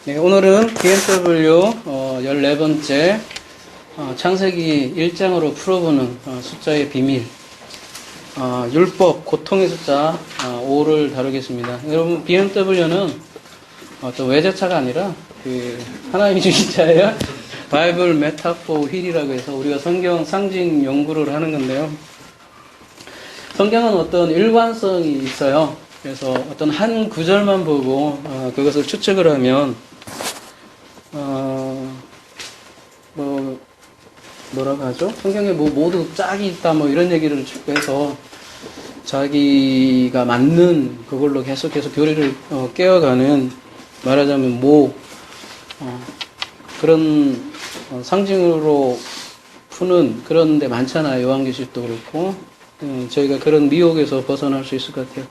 네, 오늘은 BMW 14번째 창세기 1장으로 풀어보는 숫자의 비밀, 율법, 고통의 숫자 5를 다루겠습니다. 여러분, BMW는 어떤 외제차가 아니라 하나님이 주신 차예요. 바이블 메타포 휠이라고 해서 우리가 성경 상징 연구를 하는 건데요. 성경은 어떤 일관성이 있어요. 그래서 어떤 한 구절만 보고 그것을 추측을 하면 뭐라고 하죠? 성경에 모두 짝이 있다 이런 얘기를 해서 자기가 맞는 그걸로 계속해서 교리를 깨어가는, 말하자면 그런 상징으로 푸는 그런 데 많잖아요. 요한계시록도 그렇고. 저희가 그런 미혹에서 벗어날 수 있을 것 같아요.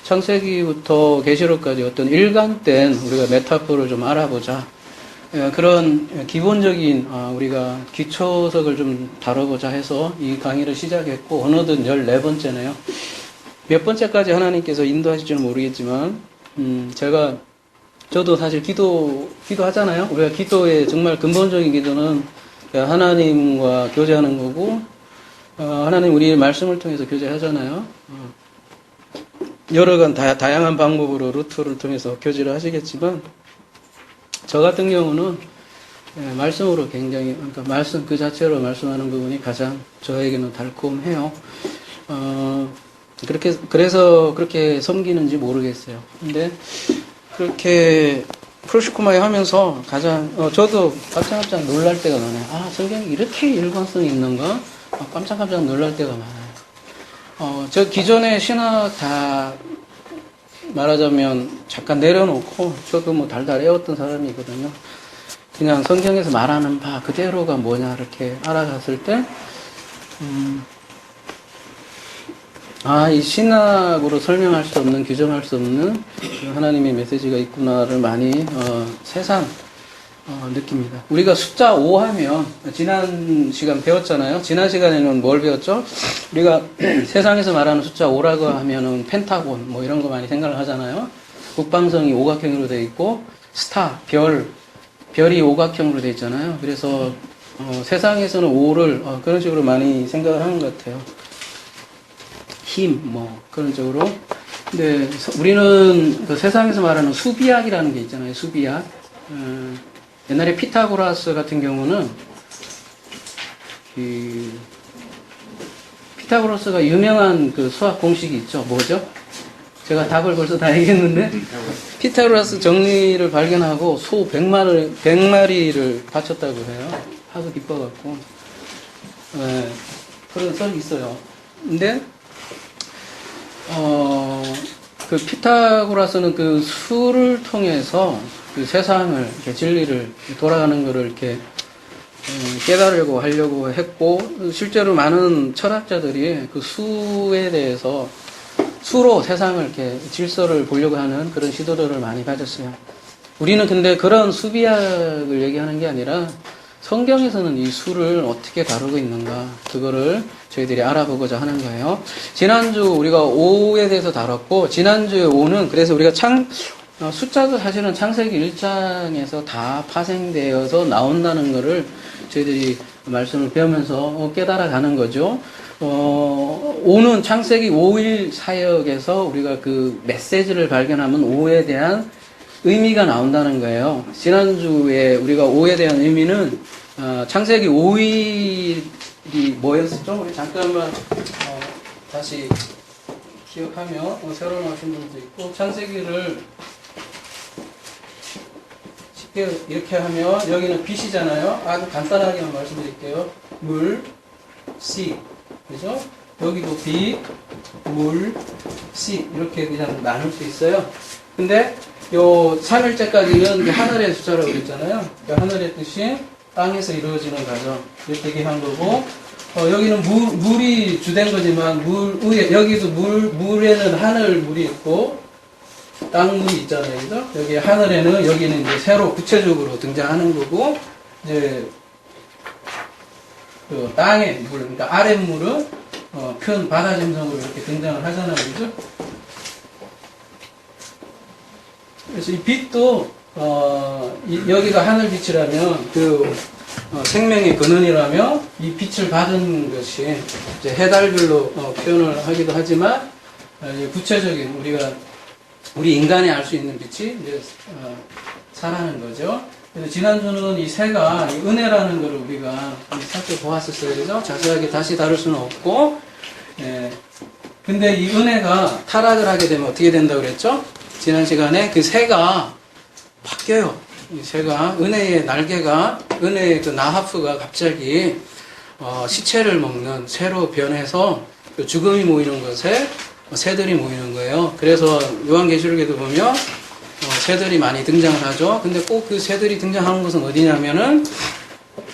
창세기부터 계시록까지 어떤 일관된 우리가 메타포를 좀 알아보자. 그런 기본적인 우리가 기초석을 좀 다뤄보자 해서 이 강의를 시작했고, 어느덧 14번째네요. 몇 번째까지 하나님께서 인도하실지는 모르겠지만 저도 사실 기도하잖아요. 우리가 기도의 정말 근본적인 기도는 하나님과 교제하는 거고, 하나님 우리 말씀을 통해서 교제하잖아요. 여러 다양한 방법으로 루트를 통해서 교제를 하시겠지만, 저 같은 경우는 말씀으로 굉장히, 그러니까 말씀 그 자체로 말씀하는 부분이 가장 저에게는 달콤해요. 그래서 그렇게 섬기는지 모르겠어요. 근데 그렇게 프로시코마에 하면서 가장 저도 깜짝깜짝 놀랄 때가 많아요. 성경이 이렇게 일관성이 있는가? 깜짝깜짝 놀랄 때가 많아요. 저 기존의 신학 다 말하자면 잠깐 내려놓고, 저도 달달 애웠던 사람이거든요. 그냥 성경에서 말하는 바 그대로가 뭐냐 이렇게 알아갔을 때 이 신학으로 설명할 수 없는, 규정할 수 없는 하나님의 메시지가 있구나를 많이 새삼 느낍니다. 우리가 숫자 5 하면, 지난 시간 배웠잖아요. 지난 시간에는 뭘 배웠죠? 우리가 세상에서 말하는 숫자 5라고 하면은 펜타곤 이런 거 많이 생각을 하잖아요. 국방성이 오각형으로 되어 있고, 스타, 별이 오각형으로 되어 있잖아요. 그래서 세상에서는 5를 그런 식으로 많이 생각을 하는 것 같아요. 힘 그런 쪽으로. 근데 우리는 그 세상에서 말하는 수비학이라는 게 있잖아요. 수비학. 옛날에 피타고라스 같은 경우는 피타고라스가 유명한 그 수학 공식이 있죠. 뭐죠? 제가 답을 벌써 다 얘기했는데, 피타고라스 정리를 발견하고 소 100마리를 바쳤다고 해요. 하도 기뻐갖고. 그런 설이 있어요. 근데 그 피타고라스는 그 수를 통해서 그 세상을, 이렇게 진리를, 돌아가는 것을 이렇게 깨달으려고 하려고 했고, 실제로 많은 철학자들이 그 수에 대해서 수로 세상을 이렇게 질서를 보려고 하는 그런 시도들을 많이 가졌어요. 우리는 근데 그런 수비학을 얘기하는 게 아니라, 성경에서는 이 수를 어떻게 다루고 있는가, 그거를 저희들이 알아보고자 하는 거예요. 지난주 우리가 5에 대해서 다뤘고, 지난주에 5는 그래서 우리가 숫자도 사실은 창세기 1장에서 다 파생되어서 나온다는 거를 저희들이 말씀을 배우면서 깨달아가는 거죠. 5는 창세기 5일 사역에서 우리가 그 메시지를 발견하면 5에 대한 의미가 나온다는 거예요. 지난주에 우리가 5에 대한 의미는 창세기 5일이 뭐였었죠? 우리 잠깐만 다시 기억하면, 새로 나오신 분도 있고, 창세기를 쉽게 이렇게 하면, 여기는 빛이잖아요. 아주 간단하게만 말씀드릴게요. 물, 씨, 그죠? 여기도 빛, 물, 씨, 이렇게 그냥 나눌 수 있어요. 근데 요 3일째까지는 하늘의 숫자라고 그랬잖아요. 그러니까 하늘의 뜻이 땅에서 이루어지는 과정, 이렇게 얘기한 거고, 여기는 물이 주된 거지만, 여기도 물에는 하늘 물이 있고, 땅 물이 있잖아요. 그죠? 여기 하늘에는, 여기는 이제 새로 구체적으로 등장하는 거고, 이제, 그 땅의 물, 그러니까 아랫물은, 큰 바다 짐승으로 이렇게 등장을 하잖아요. 그죠? 그래서 이 빛도 여기가 하늘빛이라면 생명의 근원이라며 이 빛을 받은 것이 이제 해달별로 표현을 하기도 하지만 구체적인 우리 인간이 알 수 있는 빛이 이제 사라는 거죠. 그래서 지난주는 이 새가 이 은혜라는 것을 우리가 살펴보았었어요. 그죠? 자세하게 다시 다룰 수는 없고, 근데 이 은혜가 타락을 하게 되면 어떻게 된다고 그랬죠? 지난 시간에 그 새가 바뀌어요. 이 새가, 은혜의 날개가, 은혜의 그 나하프가 갑자기, 시체를 먹는 새로 변해서 그 죽음이 모이는 것에 새들이 모이는 거예요. 그래서 요한계시록에도 보면, 새들이 많이 등장을 하죠. 근데 꼭 그 새들이 등장하는 곳은 어디냐면은,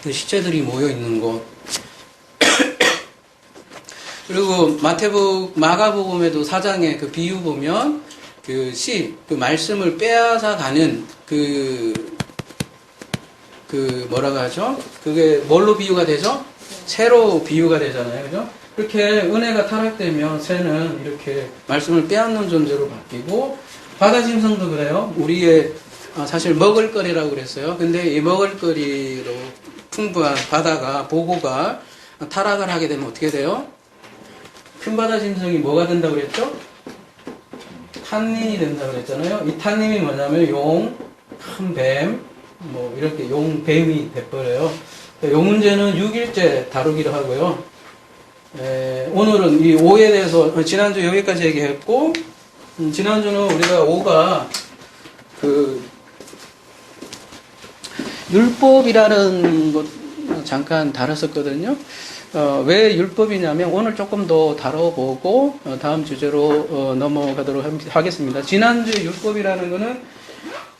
그 시체들이 모여 있는 곳. 그리고 마가복음에도 4장의 그 비유 보면 그 말씀을 빼앗아 가는 뭐라고 하죠? 그게 뭘로 비유가 되죠? 새로 비유가 되잖아요. 그죠? 그렇게 은혜가 타락되면 새는 이렇게 말씀을 빼앗는 존재로 바뀌고 바다 짐승도 그래요. 우리의 사실 먹을거리라고 그랬어요. 근데 이 먹을거리로 풍부한 바다가 보고가 타락을 하게 되면 어떻게 돼요? 큰 바다 짐승이 뭐가 된다고 그랬죠? 탄닌이 된다고 그랬잖아요. 이 탄닌이 뭐냐면 용, 큰 뱀, 뭐 이렇게 용, 뱀이 돼버려요. 요 문제는 6일째 다루기로 하고요. 오늘은 이 오에 대해서 지난주 여기까지 얘기했고, 지난주는 우리가 오가 율법이라는 것 잠깐 다뤘었거든요. 왜 율법이냐면 오늘 조금 더 다뤄보고 다음 주제로 넘어가도록 하겠습니다. 지난주 율법이라는 거는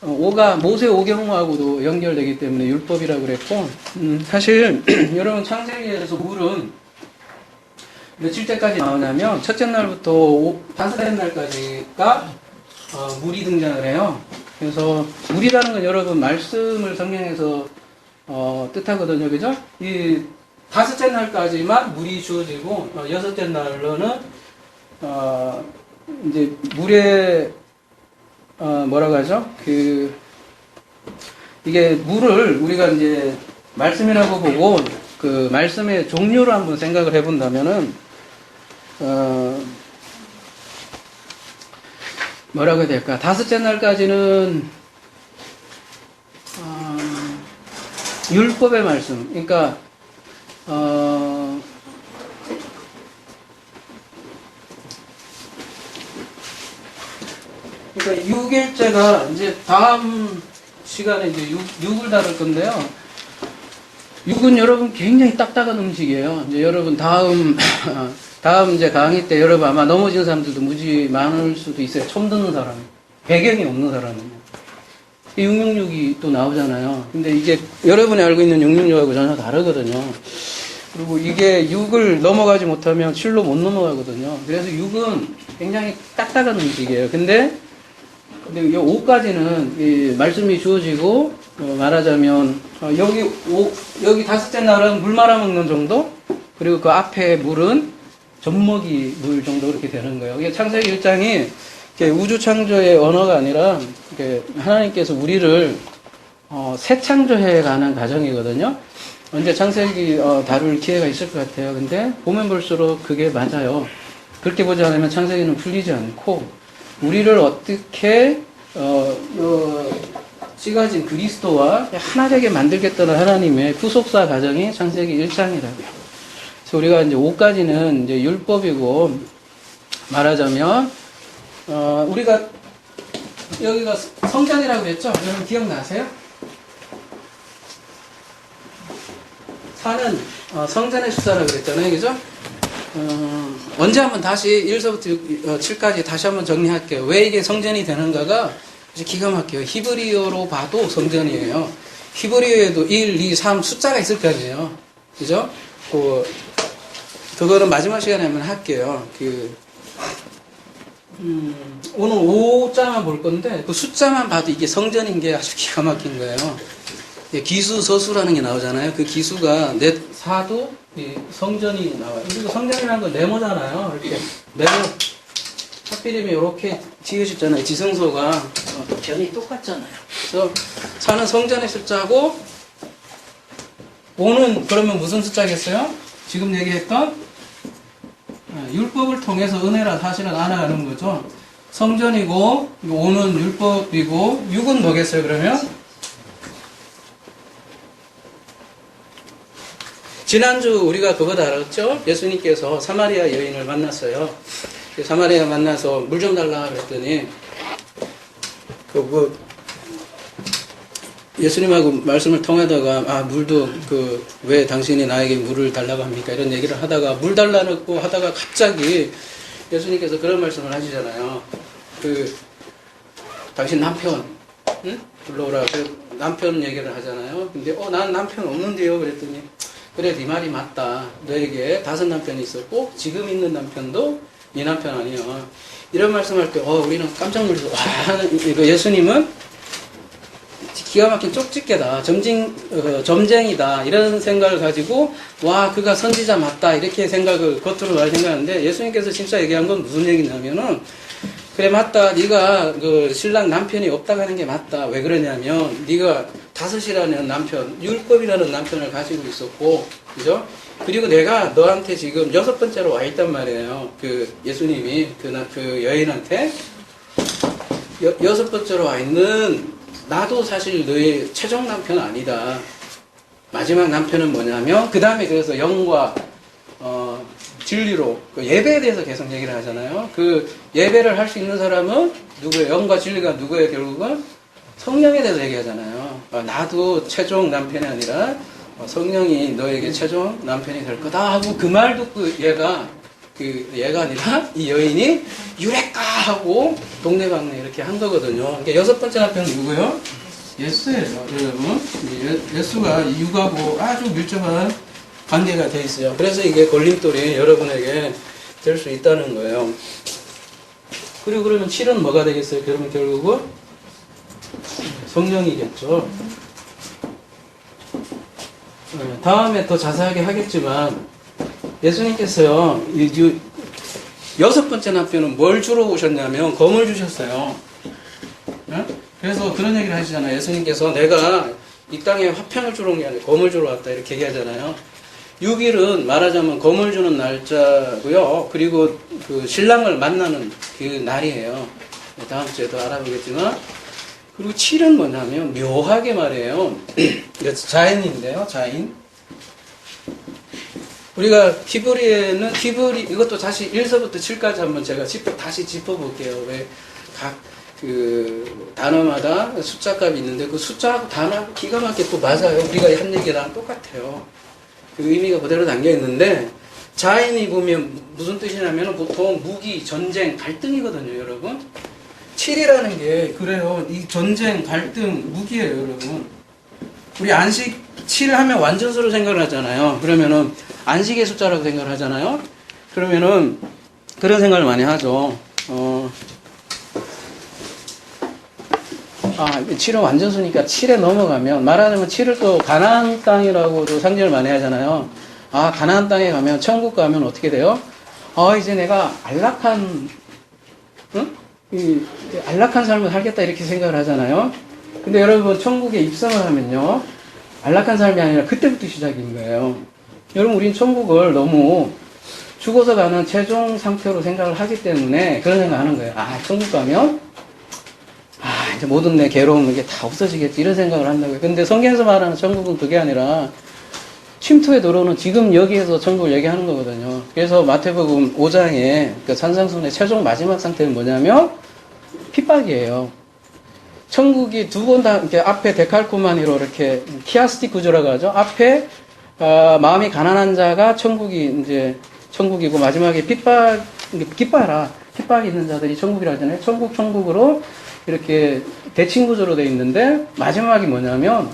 오가 모세 오경하고도 연결되기 때문에 율법이라고 그랬고 사실 여러분 창세기에서 물은 며칠째까지 나오냐면 첫째 날부터 다섯째 날까지가 물이 등장을 해요. 그래서 물이라는 건 여러분 말씀을 성경에서 뜻하거든요. 그죠? 이 다섯째 날까지만 물이 주어지고 여섯째 날로는 이제 물에 뭐라고 하죠? 이게 물을 우리가 이제 말씀이라고 보고 그 말씀의 종류를 한번 생각을 해본다면은 뭐라고 해야 될까? 다섯째 날까지는 율법의 말씀, 그러니까 그러니까 6일째가 이제 다음 시간에 이제 6을 다룰 건데요. 6은 여러분 굉장히 딱딱한 음식이에요. 이제 여러분 다음 이제 강의 때 여러분 아마 넘어진 사람들도 무지 많을 수도 있어요. 처음 듣는 사람, 배경이 없는 사람은요. 666이 또 나오잖아요. 근데 이게 여러분이 알고 있는 666하고 전혀 다르거든요. 그리고 이게 6을 넘어가지 못하면 7로 못 넘어가거든요. 그래서 6은 굉장히 딱딱한 음식이에요. 근데 이 5까지는 이 말씀이 주어지고 말하자면 여기 다섯째 날은 물 말아먹는 정도, 그리고 그 앞에 물은 젖먹이 물 정도 그렇게 되는 거예요. 이게 창세기 1장이 우주 창조의 언어가 아니라 하나님께서 우리를 새 창조해 가는 과정이거든요. 언제 창세기 다룰 기회가 있을 것 같아요. 근데 보면 볼수록 그게 맞아요. 그렇게 보지 않으면 창세기는 풀리지 않고 우리를 어떻게 찌가진 그리스도와 하나 되게 만들겠다는 하나님의 후속사 과정이 창세기 1장이라고요. 그래서 우리가 이제 5까지는 이제 율법이고 말하자면 우리가 여기가 성전이라고 그랬죠? 여러분 기억나세요? 4는 성전의 숫자라고 그랬잖아요. 그죠? 언제 한번 다시 1서부터 7까지 다시 한번 정리할게요. 왜 이게 성전이 되는가가 기가 막혀요. 히브리어로 봐도 성전이에요. 히브리어에도 1, 2, 3 숫자가 있을 거 아니에요. 그죠? 그거는 마지막 시간에 한번 할게요. 오늘 5자만 볼 건데 그 숫자만 봐도 이게 성전인 게 아주 기가 막힌 거예요. 기수, 서수라는 게 나오잖아요. 그 기수가 사도 성전이 나와요. 그리고 성전이라는 건 네모잖아요. 이렇게 네모. 하필이면 이렇게 지으셨잖아요. 지성소가 변이 똑같잖아요. 그래서 4는 성전의 숫자고 5는 그러면 무슨 숫자겠어요? 지금 얘기했던 율법을 통해서 은혜라 사실은 알아가는 거죠. 성전이고 5는 율법이고 6은 뭐겠어요 그러면? 지난주 우리가 그거 다뤘죠? 예수님께서 사마리아 여인을 만났어요. 사마리아 만나서 물 좀 달라 그랬더니 예수님하고 말씀을 통하다가 물도 왜 당신이 나에게 물을 달라고 합니까? 이런 얘기를 하다가 물 달라고 하다가 갑자기 예수님께서 그런 말씀을 하시잖아요. 당신 남편 불러오라. 남편 얘기를 하잖아요. 근데 난 남편 없는데요. 그랬더니 그래 네 말이 맞다. 너에게 5 남편이 있었고 지금 있는 남편도 네 남편 아니야. 이런 말씀할 때 우리는 깜짝 놀라서 예수님은 기가 막힌 쪽집게다. 점쟁이다. 이런 생각을 가지고 그가 선지자 맞다. 이렇게 겉으로 말 생각하는데 예수님께서 진짜 얘기한 건 무슨 얘기냐면은 그래 맞다. 네가 신랑 남편이 없다고 하는 게 맞다. 왜 그러냐면 네가 5이라는 남편, 율법이라는 남편을 가지고 있었고, 그죠? 그리고 내가 너한테 지금 6번째로 와 있단 말이에요. 예수님이 그 여인한테 6번째로 와 있는 나도 사실 너의 최종 남편은 아니다. 마지막 남편은 뭐냐면 그 다음에 그래서 영과 진리로 예배에 대해서 계속 얘기를 하잖아요. 예배를 할 수 있는 사람은 누구예요? 영과 진리가 누구예요? 결국은 성령에 대해서 얘기하잖아요. 나도 최종 남편이 아니라 성령이 너에게 최종 남편이 될 거다 하고 그 말 듣고 얘가 아니라 이 여인이 유레까 하고 동네방네 이렇게 한 거거든요. 그러니까 6번째 남편은 누구예요? 예수예요, 여러분. 예수가 육하고 아주 밀접한 관계가 돼 있어요. 그래서 이게 걸림돌이 여러분에게 될 수 있다는 거예요. 그리고 그러면 7은 뭐가 되겠어요? 그러면 결국은 성령이겠죠. 다음에 더 자세하게 하겠지만 예수님께서요 6번째 남편은 뭘 주러 오셨냐면 검을 주셨어요. 그래서 그런 얘기를 하시잖아요. 예수님께서 내가 이 땅에 화평을 주러 온 게 아니라 검을 주러 왔다 이렇게 얘기하잖아요. 6일은 말하자면 검을 주는 날짜고요. 그리고 신랑을 만나는 그 날이에요. 다음 주에도 알아보겠지만. 그리고 7은 뭐냐면 묘하게 말해요. 자인인데요. 자인. 우리가 히브리에는 이것도 다시 1서부터 7까지 한번 제가 다시 짚어볼게요. 왜 각 단어마다 숫자값이 있는데 그 숫자하고 단어하고 기가 막히게 또 맞아요. 우리가 한 얘기랑 똑같아요. 그 의미가 그대로 담겨 있는데 자인이 보면 무슨 뜻이냐면 보통 무기, 전쟁, 갈등이거든요, 여러분. 7이라는 게 그래요. 이 전쟁, 갈등, 무기예요, 여러분. 우리 안식 7 하면 완전수로 생각을 하잖아요. 그러면은 안식의 숫자라고 생각을 하잖아요. 그러면은 그런 생각을 많이 하죠. 7은 완전수니까 7에 넘어가면 말하자면 7을 또 가나안 땅이라고도 상징을 많이 하잖아요. 가나안 땅에 가면 천국 가면 어떻게 돼요? 이제 내가 안락한 삶을 살겠다 이렇게 생각을 하잖아요. 근데 여러분 천국에 입성을 하면요 안락한 삶이 아니라 그때부터 시작인 거예요. 여러분 우린 천국을 너무 죽어서 가는 최종 상태로 생각을 하기 때문에 그런 생각을 하는 거예요. 천국 가면 이제 모든 내 괴로움 이게 다 없어지겠지 이런 생각을 한다고요. 근데 성경에서 말하는 천국은 그게 아니라 쉼터에 들어오는 지금 여기에서 천국을 얘기하는 거거든요. 그래서 마태복음 5장에 그 산상순의 최종 마지막 상태는 뭐냐면 핍박이에요. 천국이 두 번 다 이렇게 앞에 데칼코마니로 이렇게 키아스틱 구조라고 하죠. 앞에 마음이 가난한 자가 천국이고 마지막에 기뻐하라. 핍박이 있는 자들이 천국이라 하잖아요. 천국으로 이렇게 대칭 구조로 되어 있는데 마지막이 뭐냐면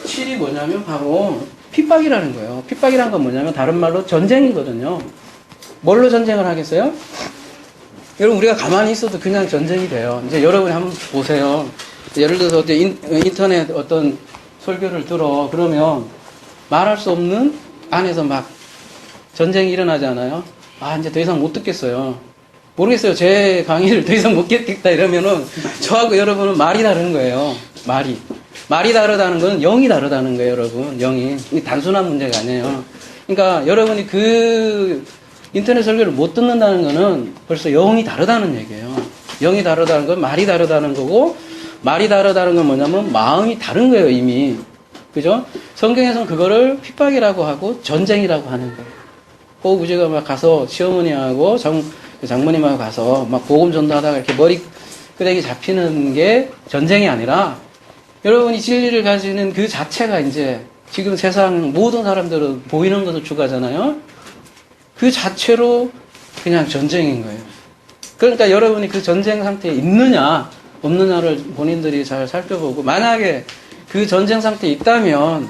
7이 뭐냐면 바로 핍박이라는 거예요. 핍박이라는 건 뭐냐면 다른 말로 전쟁이거든요. 뭘로 전쟁을 하겠어요? 여러분 우리가 가만히 있어도 그냥 전쟁이 돼요. 이제 여러분이 한번 보세요. 예를 들어서 인터넷 어떤 설교를 들어 그러면 말할 수 없는 안에서 막 전쟁이 일어나잖아요. 이제 더 이상 못 듣겠어요. 모르겠어요. 제 강의를 더 이상 못 듣겠다 이러면은 저하고 여러분은 말이 다른 거예요. 말이 다르다는 건 영이 다르다는 거예요, 여러분. 영이. 이게 단순한 문제가 아니에요. 그러니까 여러분이 그 인터넷 설교를 못 듣는다는 거는 벌써 영이 다르다는 얘기예요. 영이 다르다는 건 말이 다르다는 거고, 말이 다르다는 건 뭐냐면 마음이 다른 거예요, 이미. 그죠? 성경에서는 그거를 핍박이라고 하고 전쟁이라고 하는 거예요. 꼭 우리가 막 가서 시어머니하고 장모님하고 가서 막 복음 전도하다가 이렇게 머리 끄댕이 잡히는 게 전쟁이 아니라 여러분이 진리를 가지는 그 자체가 이제 지금 세상 모든 사람들은 보이는 것을 추구하잖아요. 그 자체로 그냥 전쟁인 거예요. 그러니까 여러분이 그 전쟁 상태에 있느냐 없느냐를 본인들이 잘 살펴보고 만약에 그 전쟁 상태에 있다면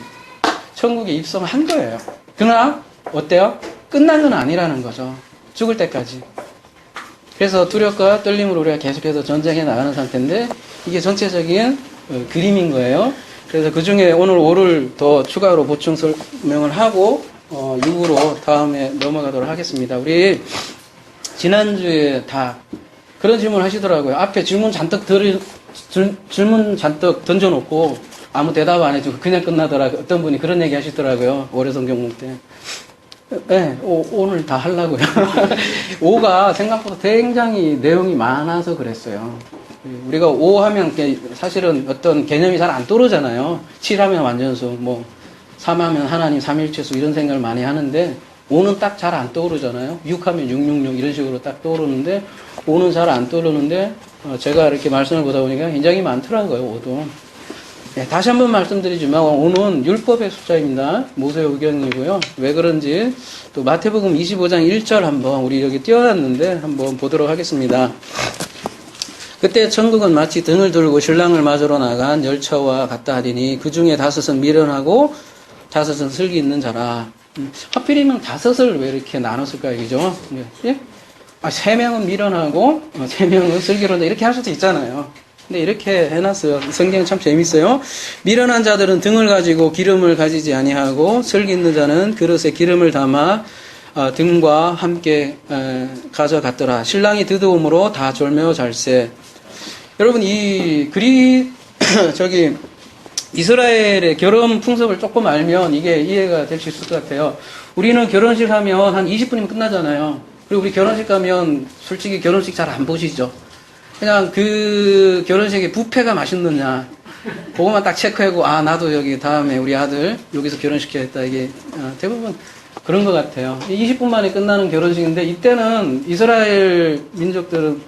천국에 입성한 거예요. 그러나 어때요? 끝난 건 아니라는 거죠. 죽을 때까지. 그래서 두렵과 떨림으로 우리가 계속해서 전쟁에 나가는 상태인데 이게 전체적인 그림인 거예요. 그래서 그 중에 오늘 5를 더 추가로 보충 설명을 하고 6으로 다음에 넘어가도록 하겠습니다. 우리 지난주에 다 그런 질문 하시더라고요. 앞에 질문 잔뜩 던져놓고 아무 대답 안 해주고 그냥 끝나더라. 어떤 분이 그런 얘기 하시더라고요. 월요 성경공 때. 네, 오늘 다 하려고요. 5가 생각보다 굉장히 내용이 많아서 그랬어요. 우리가 5 하면 사실은 어떤 개념이 잘 안 떠오르잖아요. 7 하면 완전수, 3 하면 하나님 삼일체수 이런 생각을 많이 하는데 5는 딱 잘 안 떠오르잖아요. 6 하면 666 이런 식으로 딱 떠오르는데 5는 잘 안 떠오르는데 제가 이렇게 말씀을 보다 보니까 굉장히 많더라고요. 5도. 네, 다시 한번 말씀드리지만 5는 율법의 숫자입니다. 모세의 의견이고요. 왜 그런지 또 마태복음 25장 1절 한번 우리 여기 띄워놨는데 한번 보도록 하겠습니다. 그때 천국은 마치 등을 들고 신랑을 맞으러 나간 열차와 같다 하리니 그 중에 5은 미련하고 5은 슬기 있는 자라. 하필이면 5을 왜 이렇게 나눴을까요? 그죠? 예? 3명은 미련하고 3명은 슬기로운다 이렇게 할 수도 있잖아요. 근데 이렇게 해놨어요. 성경은 참 재밌어요. 미련한 자들은 등을 가지고 기름을 가지지 아니하고 슬기 있는 자는 그릇에 기름을 담아 등과 함께 가져갔더라. 신랑이 드드움으로 다 졸며 잘세. 여러분 이스라엘의 결혼 풍습을 조금 알면 이게 이해가 될 수 있을 것 같아요. 우리는 결혼식 하면 한 20분이면 끝나잖아요. 그리고 우리 결혼식 가면 솔직히 결혼식 잘 안 보시죠. 그냥 그 결혼식에 뷔페가 맛있느냐 그거만 딱 체크하고 나도 여기 다음에 우리 아들 여기서 결혼시켜야겠다 이게 대부분 그런 것 같아요. 20분 만에 끝나는 결혼식인데 이때는 이스라엘 민족들은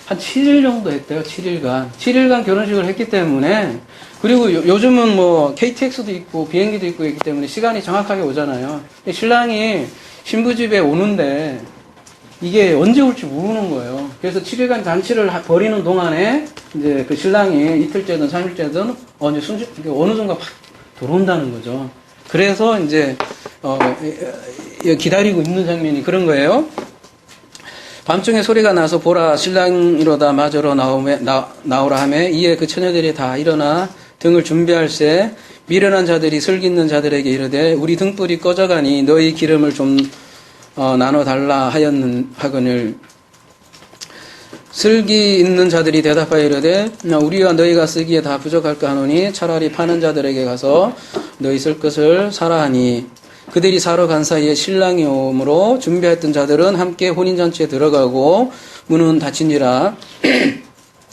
한 7일 정도 했대요. 7일간 결혼식을 했기 때문에 그리고 요즘은 KTX도 있고 비행기도 있고 있기 때문에 시간이 정확하게 오잖아요. 신랑이 신부 집에 오는데 이게 언제 올지 모르는 거예요. 그래서 7일간 잔치를 벌이는 동안에 이제 그 신랑이 이틀째든 3일째든 어느 순간 확 들어온다는 거죠. 그래서 이제 기다리고 있는 장면이 그런 거예요. 밤중에 소리가 나서 보라 신랑이로다 맞으러 나오라 하매 이에 그 처녀들이 다 일어나 등을 준비할세 미련한 자들이 슬기 있는 자들에게 이르되 우리 등불이 꺼져가니 너희 기름을 좀 나눠달라 하거늘 슬기 있는 자들이 대답하여 이르되 우리와 너희가 쓰기에 다 부족할까 하노니 차라리 파는 자들에게 가서 너희 쓸 것을 사라 하니 그들이 사러 간 사이에 신랑이 오므로 준비했던 자들은 함께 혼인잔치에 들어가고 문은 닫히니라.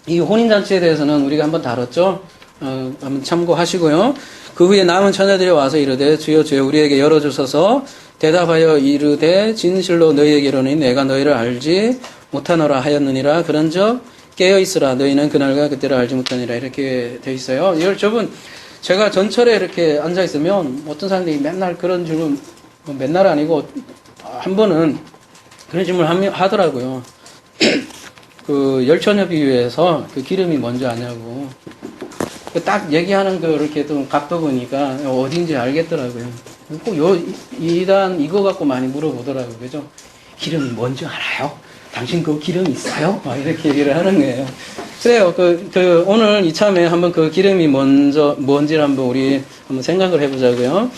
이 혼인잔치에 대해서는 우리가 한번 다뤘죠. 한번 참고하시고요. 그 후에 남은 처녀들이 와서 이르되 주여 주여 우리에게 열어주소서 대답하여 이르되 진실로 너희에게로는 내가 너희를 알지 못하노라 하였느니라. 그런즉 깨어있으라 너희는 그날과 그때를 알지 못하니라. 이렇게 되어 있어요. 여러분 제가 전철에 이렇게 앉아있으면 어떤 사람들이 맨날 그런 질문 맨날 아니고 한 번은 그런 질문을 하더라고요. 그 열처녀 비유에서 그 기름이 뭔지 아냐고 딱 얘기하는 거 이렇게 좀 각도 보니까 어딘지 알겠더라고요. 꼭 이거 갖고 많이 물어보더라고요. 그죠? 기름이 뭔지 알아요? 당신 그 기름 있어요? 막 이렇게 얘기를 하는 거예요. 그래요. 오늘 이참에 한번 그 기름이 뭔지를 한번 우리 한번 생각을 해보자고요.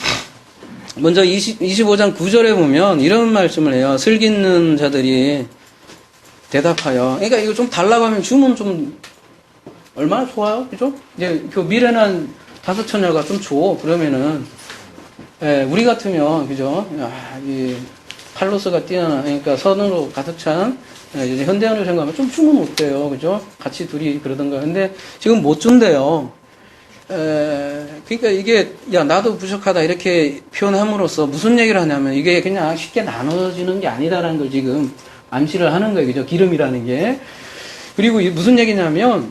먼저 25장 9절에 보면 이런 말씀을 해요. 슬기 있는 자들이 대답하여. 그러니까 이거 좀 달라고 하면 주면 좀 얼마나 좋아요, 그죠? 이제 그 미련한 다섯 처녀가 좀 줘. 그러면은 우리 같으면 그죠? 이 칼로스가 뛰어나, 그러니까 선으로 가득 찬 이제 현대인을 생각하면 좀 주면 어때요, 그죠? 같이 둘이 그러던가. 근데 지금 못 준대요. 그러니까 이게 야 나도 부족하다 이렇게 표현함으로써 무슨 얘기를 하냐면 이게 그냥 쉽게 나눠지는 게 아니다라는 걸 지금 암시를 하는 거예요, 그죠? 기름이라는 게. 그리고 무슨 얘기냐면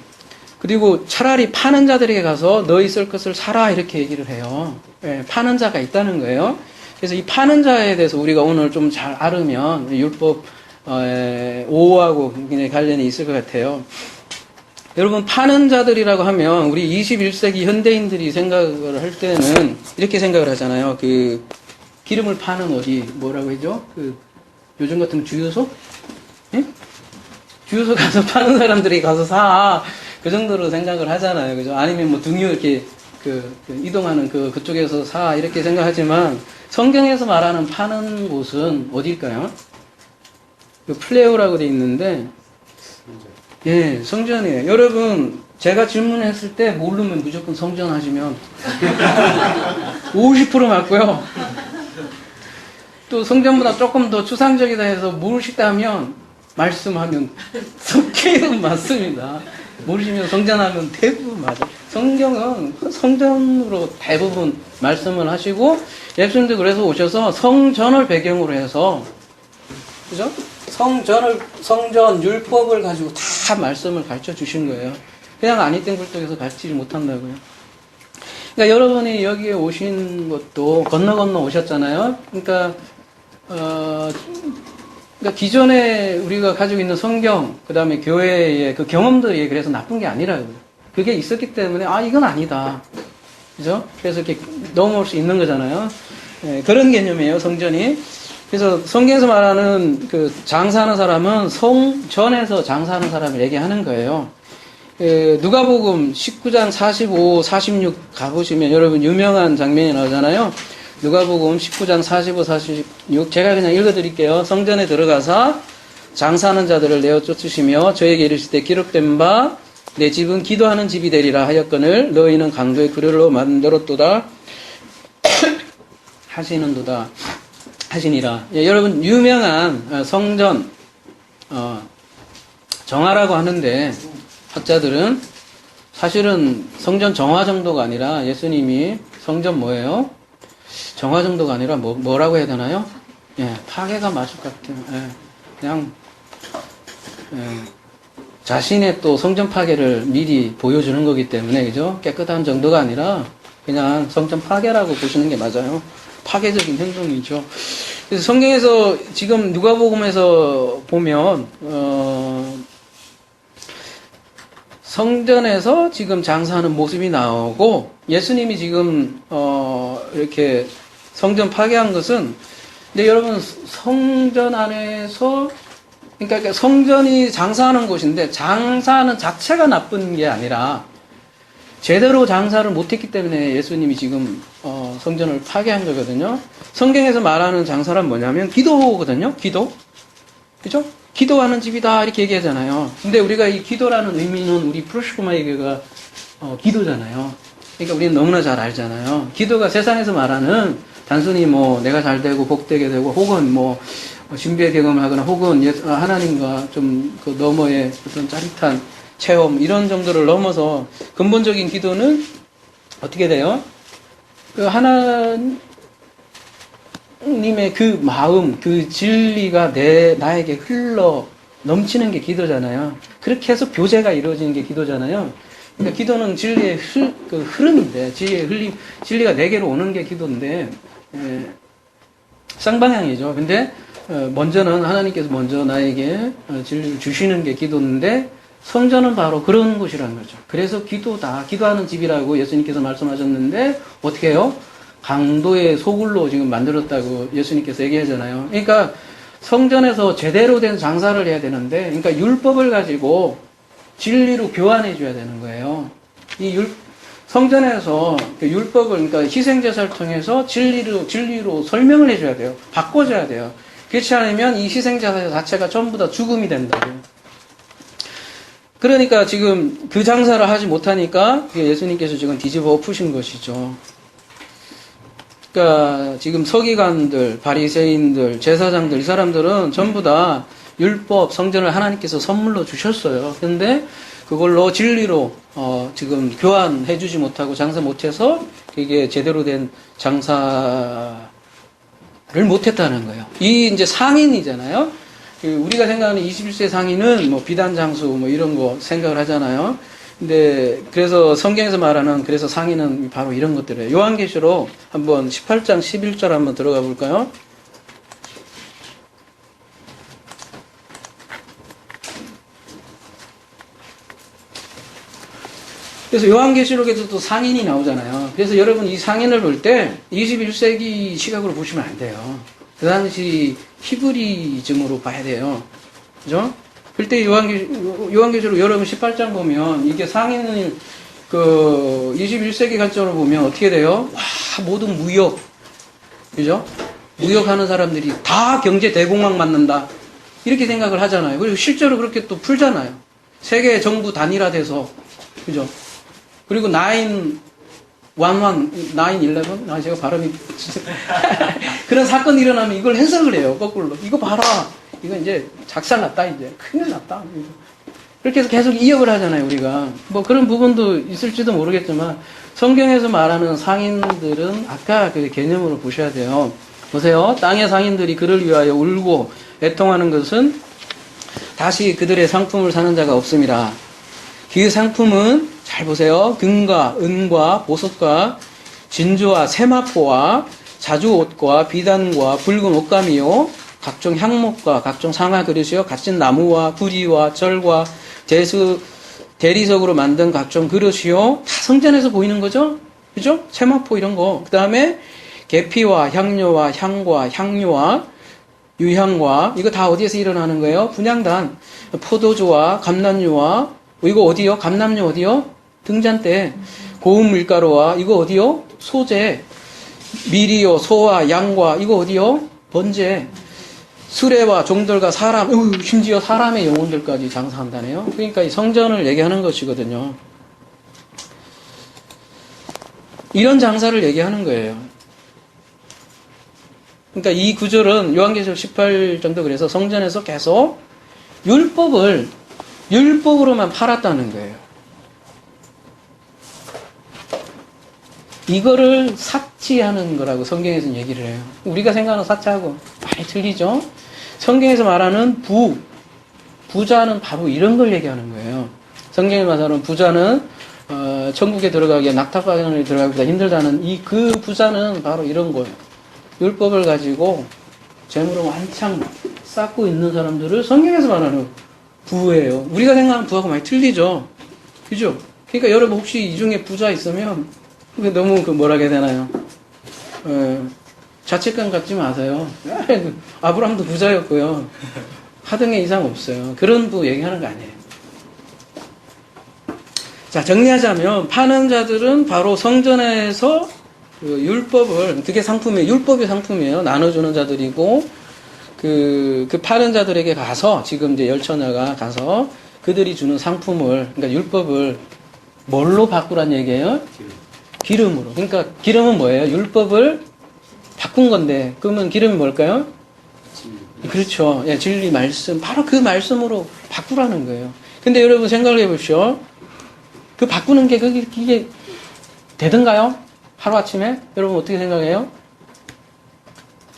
그리고 차라리 파는 자들에게 가서 너희 쓸 것을 사라 이렇게 얘기를 해요. 파는 자가 있다는 거예요. 그래서 이 파는 자에 대해서 우리가 오늘 좀 잘 알으면 율법 5하고 굉장히 관련이 있을 것 같아요. 여러분 파는 자들이라고 하면 우리 21세기 현대인들이 생각을 할 때는 이렇게 생각을 하잖아요. 그 기름을 파는 어디 뭐라고 하죠? 그 요즘 같은 주유소? 예? 주유소 가서 파는 사람들이 가서 사. 그 정도로 생각을 하잖아요. 그죠? 아니면 뭐 등유 이렇게 그 이동하는 그쪽에서 사. 이렇게 생각하지만 성경에서 말하는 파는 곳은 어딜까요? 그 플레오라고 돼 있는데, 예, 성전이에요. 여러분, 제가 질문했을 때 모르면 무조건 성전 하시면 50% 맞고요. 또 성전보다 조금 더 추상적이다 해서 모르시다 하면 말씀하면 성경은 맞습니다. 모르시면 성전하면 대부분 맞아요. 성경은 성전으로 대부분 말씀을 하시고 예수님도 그래서 오셔서 성전을 배경으로 해서 그죠? 성전 율법을 가지고 다 말씀을 가르쳐 주신 거예요. 그냥 아니땡 굴뚝에서 가르치지 못한다고요. 그러니까 여러분이 여기에 오신 것도 건너 오셨잖아요. 그러니까 기존에 우리가 가지고 있는 성경, 그 다음에 교회의 그 경험들이 그래서 나쁜 게 아니라고요. 그게 있었기 때문에, 이건 아니다. 그죠? 그래서 이렇게 넘어올 수 있는 거잖아요. 그런 개념이에요, 성전이. 그래서 성경에서 말하는 그 장사하는 사람은 성전에서 장사하는 사람을 얘기하는 거예요. 누가복음 19장 45, 46 가보시면 여러분 유명한 장면이 나오잖아요. 누가복음 19장 45, 46 제가 그냥 읽어드릴게요. 성전에 들어가서 장사하는 자들을 내어 쫓으시며 저에게 이르실 때 기록된 바 내 집은 기도하는 집이 되리라 하였거늘 너희는 강도의 그릇로 만들었도다 하시니라. 예, 여러분 유명한 성전 정화라고 하는데 학자들은 사실은 성전 정화 정도가 아니라 예수님이 성전 뭐예요? 정화 정도가 아니라 뭐라고 해야 되나요? 예, 파괴가 맞을 것 같아요. 예, 그냥 자신의 또 성전 파괴를 미리 보여주는 거기 때문에 그죠? 깨끗한 정도가 아니라 그냥 성전 파괴라고 보시는 게 맞아요. 파괴적인 행동이죠. 그래서 성경에서 지금 누가복음에서 보면 성전에서 지금 장사하는 모습이 나오고 예수님이 지금 이렇게 성전 파괴한 것은 근데 여러분 성전 안에서 그러니까 성전이 장사하는 곳인데 장사하는 자체가 나쁜 게 아니라 제대로 장사를 못했기 때문에 예수님이 지금 성전을 파괴한 거거든요. 성경에서 말하는 장사란 뭐냐면 기도거든요. 기도. 그죠? 기도하는 집이다 이렇게 얘기하잖아요. 근데 우리가 이 기도라는 의미는 우리 프로시코마에게가 기도잖아요. 그러니까 우리는 너무나 잘 알잖아요. 기도가 세상에서 말하는 단순히 뭐 내가 잘 되고 복되게 되고 혹은 뭐 신비의 경험을 하거나 혹은 하나님과 좀 그 너머의 어떤 짜릿한 체험 이런 정도를 넘어서 근본적인 기도는 어떻게 돼요? 그 하나님의 그 마음, 그 진리가 나에게 흘러 넘치는 게 기도잖아요. 그렇게 해서 교제가 이루어지는 게 기도잖아요. 그러니까 기도는 진리의 흐름인데, 진리가 내게로 오는 게 기도인데, 쌍방향이죠. 근데, 먼저는 하나님께서 먼저 나에게 진리를 주시는 게 기도인데, 성전은 바로 그런 곳이라는 거죠. 그래서 기도다, 기도하는 집이라고 예수님께서 말씀하셨는데, 어떻게 해요? 강도의 소굴로 지금 만들었다고 예수님께서 얘기하잖아요. 그러니까 성전에서 제대로 된 장사를 해야 되는데, 그러니까 율법을 가지고 진리로 교환해 줘야 되는 거예요. 성전에서 그 율법을, 그러니까 희생제사를 통해서 진리로 설명을 해줘야 돼요. 바꿔줘야 돼요. 그렇지 않으면 이 희생제사 자체가 전부 다 죽음이 된다고요. 그러니까 지금 그 장사를 하지 못하니까 예수님께서 지금 뒤집어 엎으신 것이죠. 그러니까 지금 서기관들, 바리새인들, 제사장들 이 사람들은 전부 다 율법, 성전을 하나님께서 선물로 주셨어요. 그런데 그걸로 진리로 지금 교환해주지 못하고 장사 못해서 이게 제대로 된 장사를 못했다는 거예요. 이 이제 상인이잖아요. 우리가 생각하는 21세 상인은 뭐 비단 장수 뭐 이런 거 생각을 하잖아요. 근데 그래서 성경에서 말하는 그래서 상인은 바로 이런 것들이에요. 요한계시록 한번 18장 11절 한번 들어가 볼까요? 그래서 요한계시록에도 또 상인이 나오잖아요. 그래서 여러분 이 상인을 볼 때 21세기 시각으로 보시면 안 돼요. 그 당시 히브리즘으로 봐야 돼요. 그죠? 그때 요한계시록 여러분 18장 보면 이게 상인을 21세기 관점으로 보면 어떻게 돼요? 와, 모든 무역. 그죠? 무역하는 사람들이 다 경제 대공황 맞는다. 이렇게 생각을 하잖아요. 그리고 실제로 그렇게 또 풀잖아요. 세계 정부 단일화돼서. 그죠? 그리고 9/11? 제가 발음이. 그런 사건이 일어나면 이걸 해석을 해요, 거꾸로. 이거 봐라. 이거 이제 작살났다, 이제. 큰일 났다. 그렇게 해서 계속 이역을 하잖아요, 우리가. 뭐 그런 부분도 있을지도 모르겠지만, 성경에서 말하는 상인들은 아까 그 개념으로 보셔야 돼요. 보세요. 땅의 상인들이 그를 위하여 울고 애통하는 것은 다시 그들의 상품을 사는 자가 없습니다. 그 상품은 잘 보세요. 금과 은과 보석과 진주와 세마포와 자주옷과 비단과 붉은 옷감이요 각종 향목과 각종 상아 그릇이요 값진 나무와 구리와 절과 대리석으로 만든 각종 그릇이요 다 성전에서 보이는 거죠. 그죠? 세마포 이런 거. 그 다음에 계피와 향료와 향과 향료와 유향과 이거 다 어디에서 일어나는 거예요? 분향단. 포도주와 감람류와 이거 어디요? 감람류 어디요? 등잔대. 고운 밀가루와 이거 어디요? 소재. 밀이요, 소와 양과 이거 어디요? 번제. 수레와 종들과 사람, 심지어 사람의 영혼들까지 장사한다네요. 그러니까 이 성전을 얘기하는 것이거든요. 이런 장사를 얘기하는 거예요. 그러니까 이 구절은 요한계시록 18 정도 그래서 성전에서 계속 율법으로만 팔았다는 거예요. 이거를 사치하는 거라고 성경에서는 얘기를 해요. 우리가 생각하는 사치하고 많이 틀리죠? 성경에서 말하는 부자는 바로 이런 걸 얘기하는 거예요. 성경에 말하는 부자는 천국에 들어가기에 낙타바늘에 들어가기보다 힘들다는 그 부자는 바로 이런 거예요. 율법을 가지고 재물을 왕창 쌓고 있는 사람들을 성경에서 말하는 부예요. 우리가 생각하는 부하고 많이 틀리죠? 그죠? 그러니까 여러분 혹시 이 중에 부자 있으면 너무 뭐라 해야 되나요? 자책감 갖지 마세요. 아브라함도 부자였고요. 하등에 이상 없어요. 그런 부 얘기하는 거 아니에요. 자, 정리하자면 파는 자들은 바로 성전에서 율법을, 그게 상품이에요. 율법이 상품이에요. 나눠주는 자들이고, 그 파는 자들에게 가서, 지금 이제 열처녀가 가서 그들이 주는 상품을, 그러니까 율법을 뭘로 바꾸란 얘기예요? 기름으로. 그러니까 기름은 뭐예요? 율법을 바꾼 건데, 그러면 기름이 뭘까요? 그렇죠. 예, 진리 말씀. 바로 그 말씀으로 바꾸라는 거예요. 근데 여러분 생각을 해보십시오. 그 바꾸는 게 그게 되던가요? 하루아침에? 여러분 어떻게 생각해요?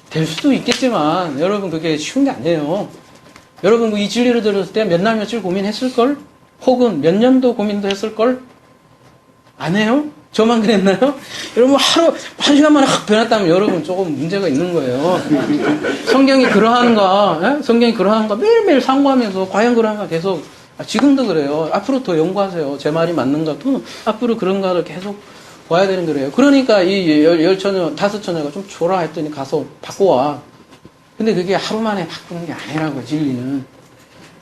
될 수도 있겠지만, 여러분 그게 쉬운 게 아니에요. 여러분 이 진리를 들었을 때 몇 날 며칠 고민했을걸? 혹은 몇 년도 고민도 했을걸? 안 해요? 저만 그랬나요? 여러분 한 시간 만에 확 변했다면 여러분 조금 문제가 있는 거예요. 성경이 그러한가? 성경이 그러한가? 매일매일 상고하면서 과연 그러한가 계속 지금도 그래요. 앞으로 더 연구하세요. 제 말이 맞는가? 또 앞으로 그런가를 계속 봐야 되는 거예요. 그러니까 이 열처녀, 다섯처녀가 좀 줘라 했더니 가서 바꿔와. 근데 그게 하루 만에 바꾸는 게 아니라고, 진리는.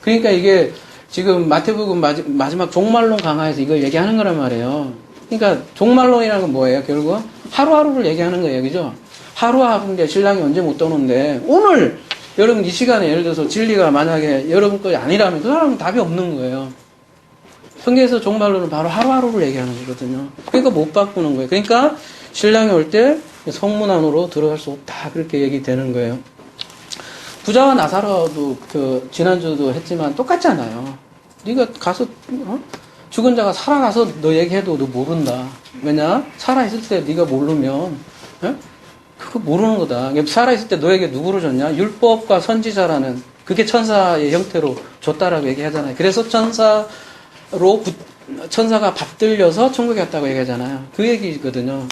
그러니까 이게 지금 마태복음 마지막 종말론 강화에서 이걸 얘기하는 거란 말이에요. 그러니까 종말론이라는 건 뭐예요? 결국 하루하루를 얘기하는 거예요. 그죠? 하루하루인데 신랑이 언제 못 오는데 오늘 여러분 이 시간에 예를 들어서 진리가 만약에 여러분 것이 아니라면 그 사람은 답이 없는 거예요. 성경에서 종말론은 바로 하루하루를 얘기하는 거거든요. 그러니까 못 바꾸는 거예요. 그러니까 신랑이 올 때 성문 안으로 들어갈 수 없다. 그렇게 얘기되는 거예요. 부자와 나사로도 지난주도 했지만 똑같잖아요. 네가 가서 죽은 자가 살아나서 너 얘기해도 너 모른다. 왜냐? 살아있을 때 네가 모르면 그거 모르는 거다. 살아있을 때 너에게 누구로 줬냐? 율법과 선지자라는 그게 천사의 형태로 줬다라고 얘기하잖아요. 그래서 천사가 받들려서 천국에 갔다고 얘기하잖아요. 그 얘기거든요.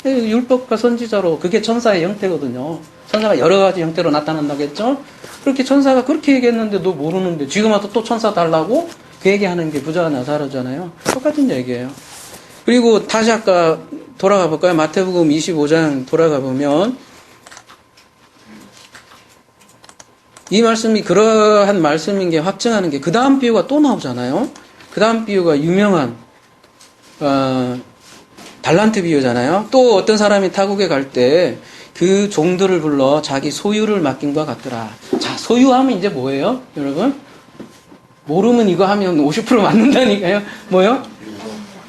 율법과 선지자로 그게 천사의 형태거든요. 천사가 여러 가지 형태로 나타난다겠죠? 그렇게 천사가 그렇게 얘기했는데 너 모르는데 지금 와서 또 천사 달라고 그 얘기하는 게 부자와 나사로잖아요. 똑같은 얘기예요. 그리고 다시 아까 돌아가 볼까요? 마태복음 25장 돌아가 보면 이 말씀이 그러한 말씀인 게 확증하는 게 그 다음 비유가 또 나오잖아요. 그 다음 비유가 유명한 달란트 비유잖아요. 또 어떤 사람이 타국에 갈 때 그 종들을 불러 자기 소유를 맡긴 것 같더라. 자, 소유하면 이제 뭐예요? 여러분? 모르면 이거 하면 50% 맞는다니까요. 뭐요?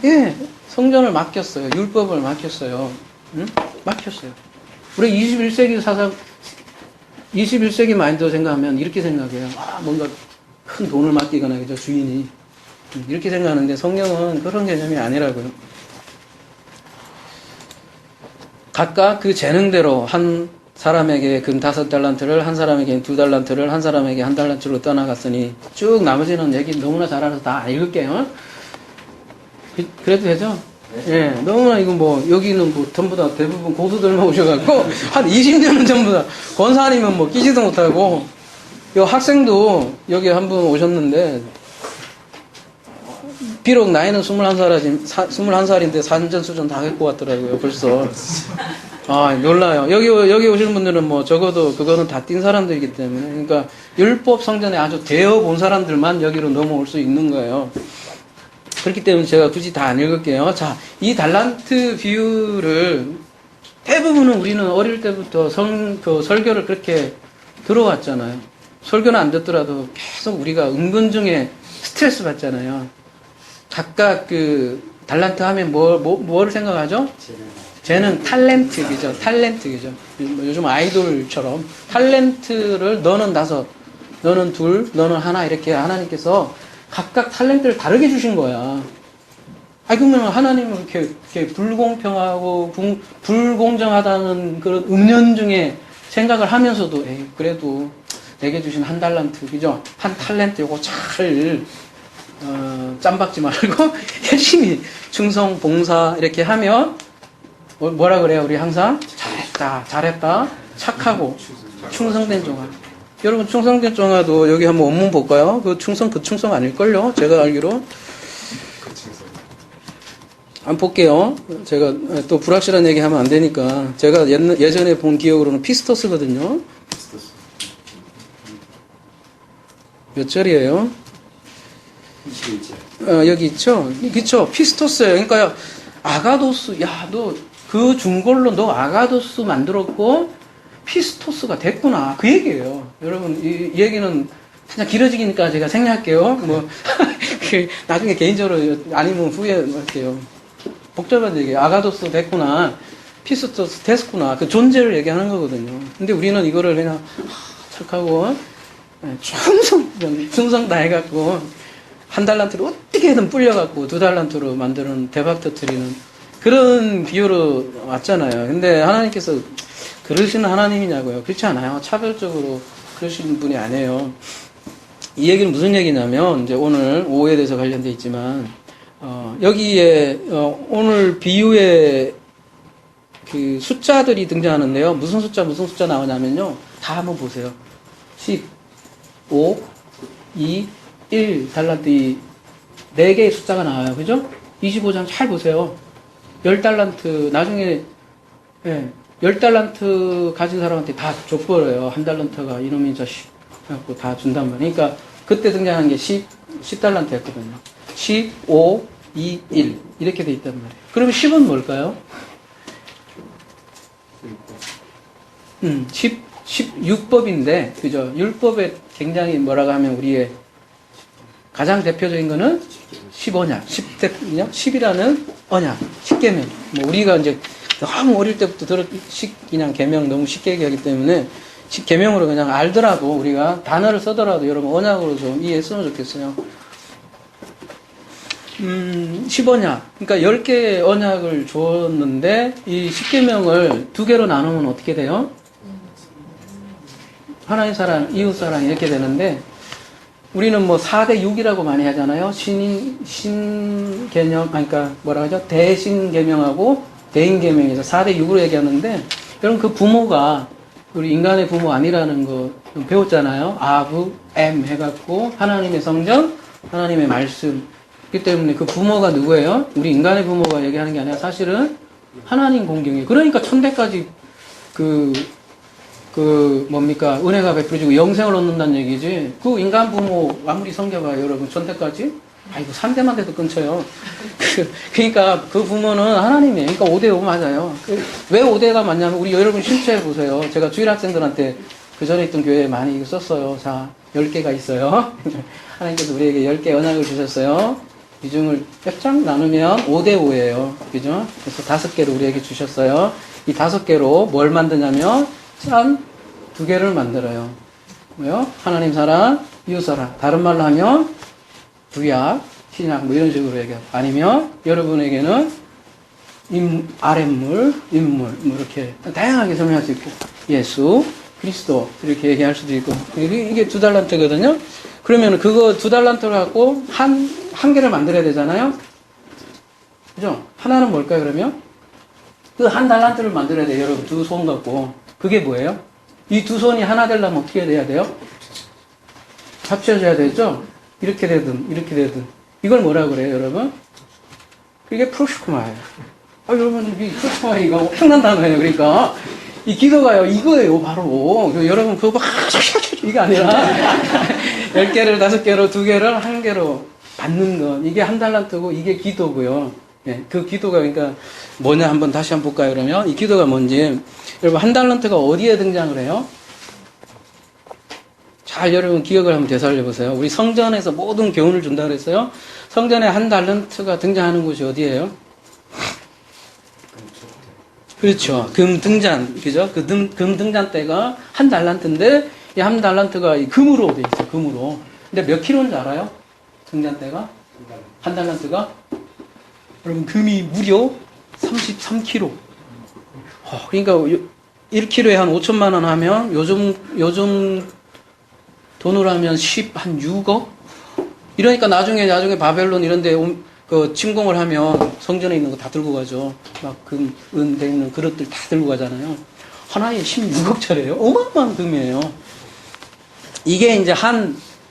예, 성전을 맡겼어요. 율법을 맡겼어요. 응? 맡겼어요. 우리 21세기 사상, 21세기 마인드로 생각하면 이렇게 생각해요. 뭔가 큰 돈을 맡기거나, 그죠? 주인이. 이렇게 생각하는데 성경은 그런 개념이 아니라고요. 각각 그 재능대로 한 사람에게 금 5달란트를, 한 사람에게 2달란트를, 한 사람에게 1달란트로 떠나갔으니 쭉 나머지는 얘기 너무나 잘 알아서 다 읽을게요. 그래도 되죠? 예, 너무나 이거 여기는 전부 다 대부분 고수들만 오셔갖고 한 20년은 전부 다 권사님은 끼지도 못하고 요 학생도 여기 한 분 오셨는데 비록 나이는 21살인데 산전수전 다 갖고 왔더라고요, 벌써. 놀라요. 여기 오시는 분들은 적어도 그거는 다 띈 사람들이기 때문에. 그러니까, 율법 성전에 아주 되어 본 사람들만 여기로 넘어올 수 있는 거예요. 그렇기 때문에 제가 굳이 다 안 읽을게요. 자, 이 달란트 비유를 대부분은 우리는 어릴 때부터 설교를 그렇게 들어왔잖아요. 설교는 안 듣더라도 계속 우리가 은근중에 스트레스 받잖아요. 각각 달란트 하면 뭐를 생각하죠? 쟤는 탤런트이죠. 탤런트이죠. 요즘 아이돌처럼 탤런트를 너는 5, 너는 2, 너는 1 이렇게 하나님께서 각각 탤런트를 다르게 주신 거야. 그러면 하나님은 이렇게 불공평하고 불공정하다는 그런 은연중에 생각을 하면서도 그래도 내게 주신 1달란트, 그죠? 1탤런트 요거 잘 짬박지 말고 열심히 충성, 봉사 이렇게 하면 뭐라 그래요? 우리 항상 잘했다, 착하고 충성된 종아. 여러분 충성된 종아도 여기 한번 원문 볼까요? 그 충성 아닐걸요? 제가 알기로. 한번 볼게요. 제가 또 불확실한 얘기 하면 안 되니까. 제가 예전에 본 기억으로는 피스토스거든요. 몇 절이에요? 21절. 여기 있죠? 그쵸? 피스토스예요. 그러니까 아가도스, 너 그 중골로 너 아가도스 만들었고 피스토스가 됐구나. 그 얘기예요. 여러분, 이 얘기는 그냥 길어지니까 제가 생략할게요. 나중에 개인적으로 아니면 후에 할게요. 복잡한 얘기예요. 아가도스 됐구나. 피스토스 됐구나. 그 존재를 얘기하는 거거든요. 근데 우리는 이거를 그냥 착하고 충성 다 해갖고 1달란트로 어떻게든 불려갖고 2달란트로 만드는 대박 터트리는 그런 비유로 왔잖아요. 근데 하나님께서 그러시는 하나님이냐고요? 그렇지 않아요. 차별적으로 그러시는 분이 아니에요. 이 얘기는 무슨 얘기냐면, 이제 오늘 오후에 대해서 관련되어 있지만, 여기에, 오늘 비유에 그 숫자들이 등장하는데요. 무슨 숫자 나오냐면요. 다 한번 보세요. 10, 5, 2, 1 달란트 이 4개의 숫자가 나와요. 그죠? 25장 잘 보세요. 10달란트, 나중에, 10달란트 가진 사람한테 다 족벌어요. 1달란트가 이놈의 자식. 해갖고 다 준단 말이에요. 그러니까 그때 등장한 게 10달란트 였거든요. 10, 5, 2, 1. 이렇게 돼 있단 말이에요. 그러면 10은 뭘까요? 16법인데, 그죠? 율법에 굉장히 뭐라고 하면 우리의 가장 대표적인 거는 10언약, 10대, 10이라는 언약, 10계명. 뭐 우리가 이제 너무 어릴 때부터 그냥 계명 너무 쉽게 얘기하기 때문에 10계명으로 그냥 알더라도 우리가 단어를 쓰더라도 여러분 언약으로 좀 이해했으면 좋겠어요. 10언약. 그러니까 10개의 언약을 주었는데 이 10계명을 2개로 나누면 어떻게 돼요? 하나님 사랑, 이웃 사랑 이렇게 되는데 우리는 뭐 4대 6이라고 많이 하잖아요. 신개념, 그러니까 뭐라 하죠? 대신계명하고 대인계명에서 4대 6으로 얘기하는데 여러분 그 부모가 우리 인간의 부모 아니라는 거 배웠잖아요. 아부, 엠 해갖고 하나님의 성전, 하나님의 말씀. 그렇기 때문에 그 부모가 누구예요? 우리 인간의 부모가 얘기하는 게 아니라 사실은 하나님 공경이에요. 그러니까 천대까지 뭡니까? 은혜가 베풀어지고 영생을 얻는다는 얘기지. 그 인간 부모 아무리 성겨봐요, 여러분. 천대까지? 아이고, 3대만 돼도 끊쳐요. 그러니까 그 부모는 하나님이에요. 그러니까 5대5 맞아요. 왜 5대가 맞냐면, 우리 여러분 실체해 보세요. 제가 주일 학생들한테 그 전에 있던 교회에 많이 이거 썼어요. 자, 10개가 있어요. 하나님께서 우리에게 10개 언약을 주셨어요. 이 중을 쫙 나누면 5대5예요. 그죠? 그래서 5개를 우리에게 주셨어요. 이 5개로 뭘 만드냐면, 짠! 2개를 만들어요. 뭐요? 하나님 사랑, 이웃 사랑. 다른 말로 하면, 구약, 신약, 뭐 이런 식으로 얘기하고. 아니면, 여러분에게는, 아랫물, 인물, 뭐 이렇게, 다양하게 설명할 수 있고, 예수, 그리스도, 이렇게 얘기할 수도 있고. 이게 2달란트거든요? 그러면 그거 2달란트를 갖고, 한 개를 만들어야 되잖아요? 그죠? 하나는 뭘까요, 그러면? 그 1달란트를 만들어야 돼요, 여러분. 2손 갖고. 그게 뭐예요? 이 2손이 하나 되려면 어떻게 돼야 돼요? 합쳐져야 되죠? 이렇게 되든, 이렇게 되든. 이걸 뭐라 그래요, 여러분? 그게 프로시쿠마예요. 여러분, 이 프로시쿠마 이거 엄청난 단어예요. 그러니까. 이 기도가요, 이거예요, 바로. 여러분, 그거 막, 이게 아니라, 10개를 5개로, 2개를 1개로 받는 것. 이게 1달란트고, 이게 기도고요. 예, 그 기도가 그러니까 뭐냐 한번 다시 한번 볼까요? 그러면 이 기도가 뭔지 여러분 1달란트가 어디에 등장을 해요? 잘 여러분 기억을 한번 되살려 보세요. 우리 성전에서 모든 교훈을 준다 그랬어요. 성전에 1달란트가 등장하는 곳이 어디예요? 그렇죠. 금 등잔, 그죠? 그 금 등잔 때가 1달란트인데 이 1달란트가 금으로 돼 있어요. 금으로. 근데 몇 킬로인지 알아요? 등잔 때가 1달란트가 여러분, 금이 무려 33kg. 그러니까 1kg에 한 5천만 원 하면 요즘 돈으로 하면 한 6억? 이러니까 나중에 바벨론 이런 데 침공을 하면 성전에 있는 거 다 들고 가죠. 막 금, 은 돼 있는 그릇들 다 들고 가잖아요. 하나에 16억짜리예요. 어마어마한 금이에요. 이게 이제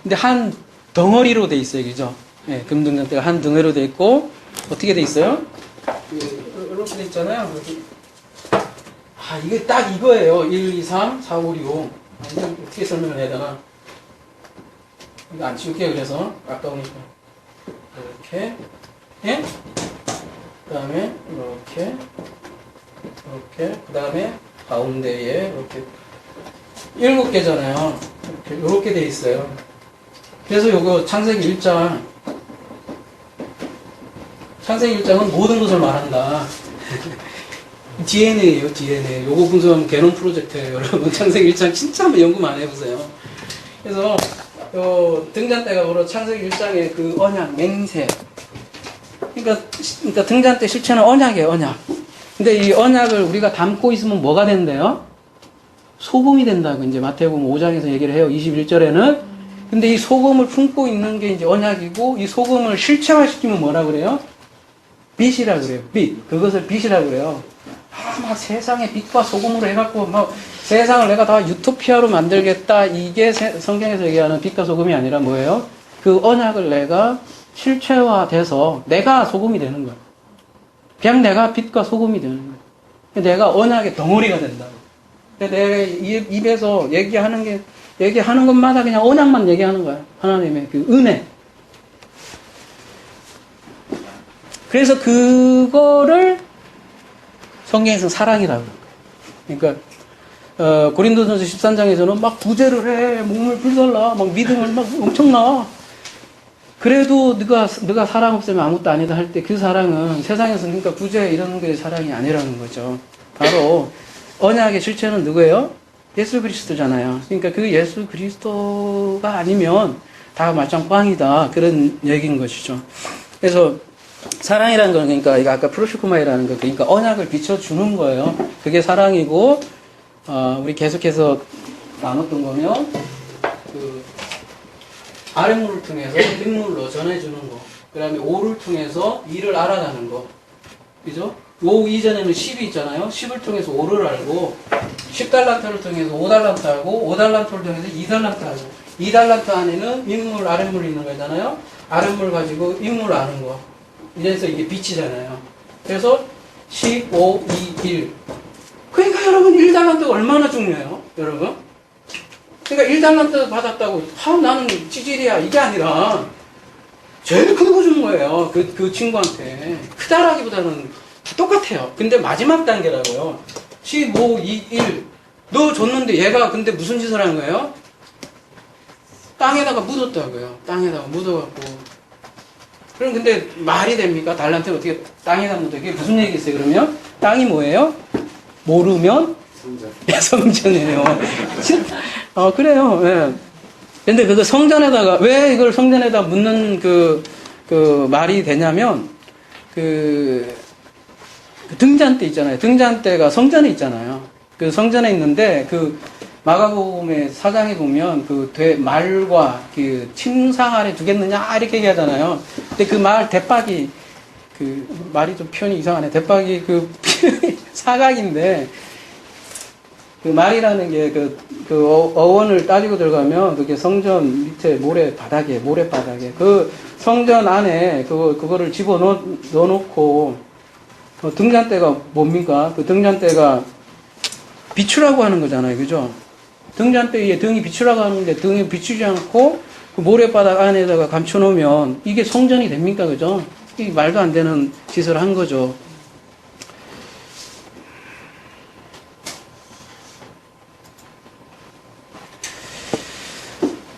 근데 한 덩어리로 돼 있어요. 그죠? 네, 금등잔대가 한 덩어리로 돼 있고, 어떻게 돼 있어요? 이렇게 돼 있잖아요. 이게 딱 이거예요. 1, 2, 3, 4, 5, 6, 5. 이거 어떻게 설명을 해야 되나? 이거 안 치울게요. 그래서 아까우니까 이렇게, 예? 그 다음에 이렇게, 그 다음에 가운데에 이렇게 7개잖아요. 이렇게 돼 있어요. 그래서 요거 창세기 1장. 창세기 1장은 모든 것을 말한다. DNA예요, DNA. 요거 분석하면 개놈 프로젝트예요, 여러분. 창세기 1장 진짜 한번 연구 많이 해보세요. 그래서 요 등잔대가 바로 창세기 1장의 그 언약, 맹세. 그러니까 등잔대 실체는 언약이에요, 언약. 근데 이 언약을 우리가 담고 있으면 뭐가 된대요? 소금이 된다고 이제 마태복음 5장에서 얘기를 해요. 21절에는. 근데 이 소금을 품고 있는 게 이제 언약이고, 이 소금을 실체화시키면 뭐라 그래요? 빛이라 그래요. 빛. 그것을 빛이라 그래요. 막 세상에 빛과 소금으로 해갖고, 세상을 내가 다 유토피아로 만들겠다. 이게 성경에서 얘기하는 빛과 소금이 아니라 뭐예요? 그 언약을 내가 실체화돼서 내가 소금이 되는 거예요. 그냥 내가 빛과 소금이 되는 거예요. 내가 언약의 덩어리가 된다고. 내 입에서 얘기하는 것마다 그냥 언약만 얘기하는 거예요. 하나님의 그 은혜. 그래서 그거를 성경에서 사랑이라고 그래요. 그러니까 고린도전서 13장에서는 막 구제를 해, 몸을 불살라, 막 믿음을 막 엄청나. 그래도 네가 사랑 없으면 아무것도 아니다 할 때 그 사랑은 세상에서 그러니까 구제 이런 거의 사랑이 아니라는 거죠. 바로 언약의 실체는 누구예요? 예수 그리스도잖아요. 그러니까 그 예수 그리스도가 아니면 다 말짱 꽝이다. 그런 얘기인 것이죠. 그래서 사랑이라는 건 그러니까 이거 아까 프로시코마이라는 거 그러니까 언약을 비춰주는 거예요. 그게 사랑이고 우리 계속해서 나눴던 거면 그 아랫물을 통해서 윗물로 전해주는 거. 그 다음에 오를 통해서 이를 알아가는 거. 그죠? 오 이전에는 10이 있잖아요. 10을 통해서 5를 알고 10달란트를 통해서 5달란트 알고 5달란트를 통해서 2달란트 알고 2달란트 안에는 윗물 아랫물이 있는 거잖아요. 아랫물 가지고 윗물 아는 거. 이래서 이게 빛이잖아요. 그래서 10, 5, 2, 1. 그러니까 여러분 1달란트가 얼마나 중요해요? 여러분? 그러니까 1달란트 받았다고 나는 찌질이야 이게 아니라 제일 큰 거 준 거예요. 그 친구한테. 크다라기보다는 다 똑같아요. 근데 마지막 단계라고요. 15, 2, 1. 너 줬는데 얘가 근데 무슨 짓을 한 거예요? 땅에다가 묻었다고요. 땅에다가 묻어갖고. 그럼 근데 말이 됩니까? 달란트를 어떻게 땅에다 묻어? 이게 무슨 얘기겠어요, 그러면? 땅이 뭐예요? 모르면? 성전이에요. 그래요. 예. 근데 그거 성전에다가, 왜 이걸 성전에다 묻는 그 말이 되냐면, 그 등잔대 있잖아요. 등잔대가 성전에 있잖아요. 그 성전에 있는데, 그 마가복음의 4장에 보면 그 말과 그 침상 아래 두겠느냐 이렇게 얘기하잖아요. 근데 그 말 대박이 그 말이 좀 표현이 이상하네. 대박이 그 사각인데 그 말이라는 게 그 어원을 따지고 들어가면 그게 성전 밑에 모래바닥에 그 성전 안에 그거를 집어 넣어놓고 등잔대가 뭡니까? 그 등잔대가 비추라고 하는 거잖아요. 그죠? 등잔대 위에 등이 비추라고 하는데 등이 비추지 않고 그 모래바닥 안에다가 감춰놓으면 이게 성전이 됩니까? 그죠? 이 말도 안 되는 짓을 한 거죠.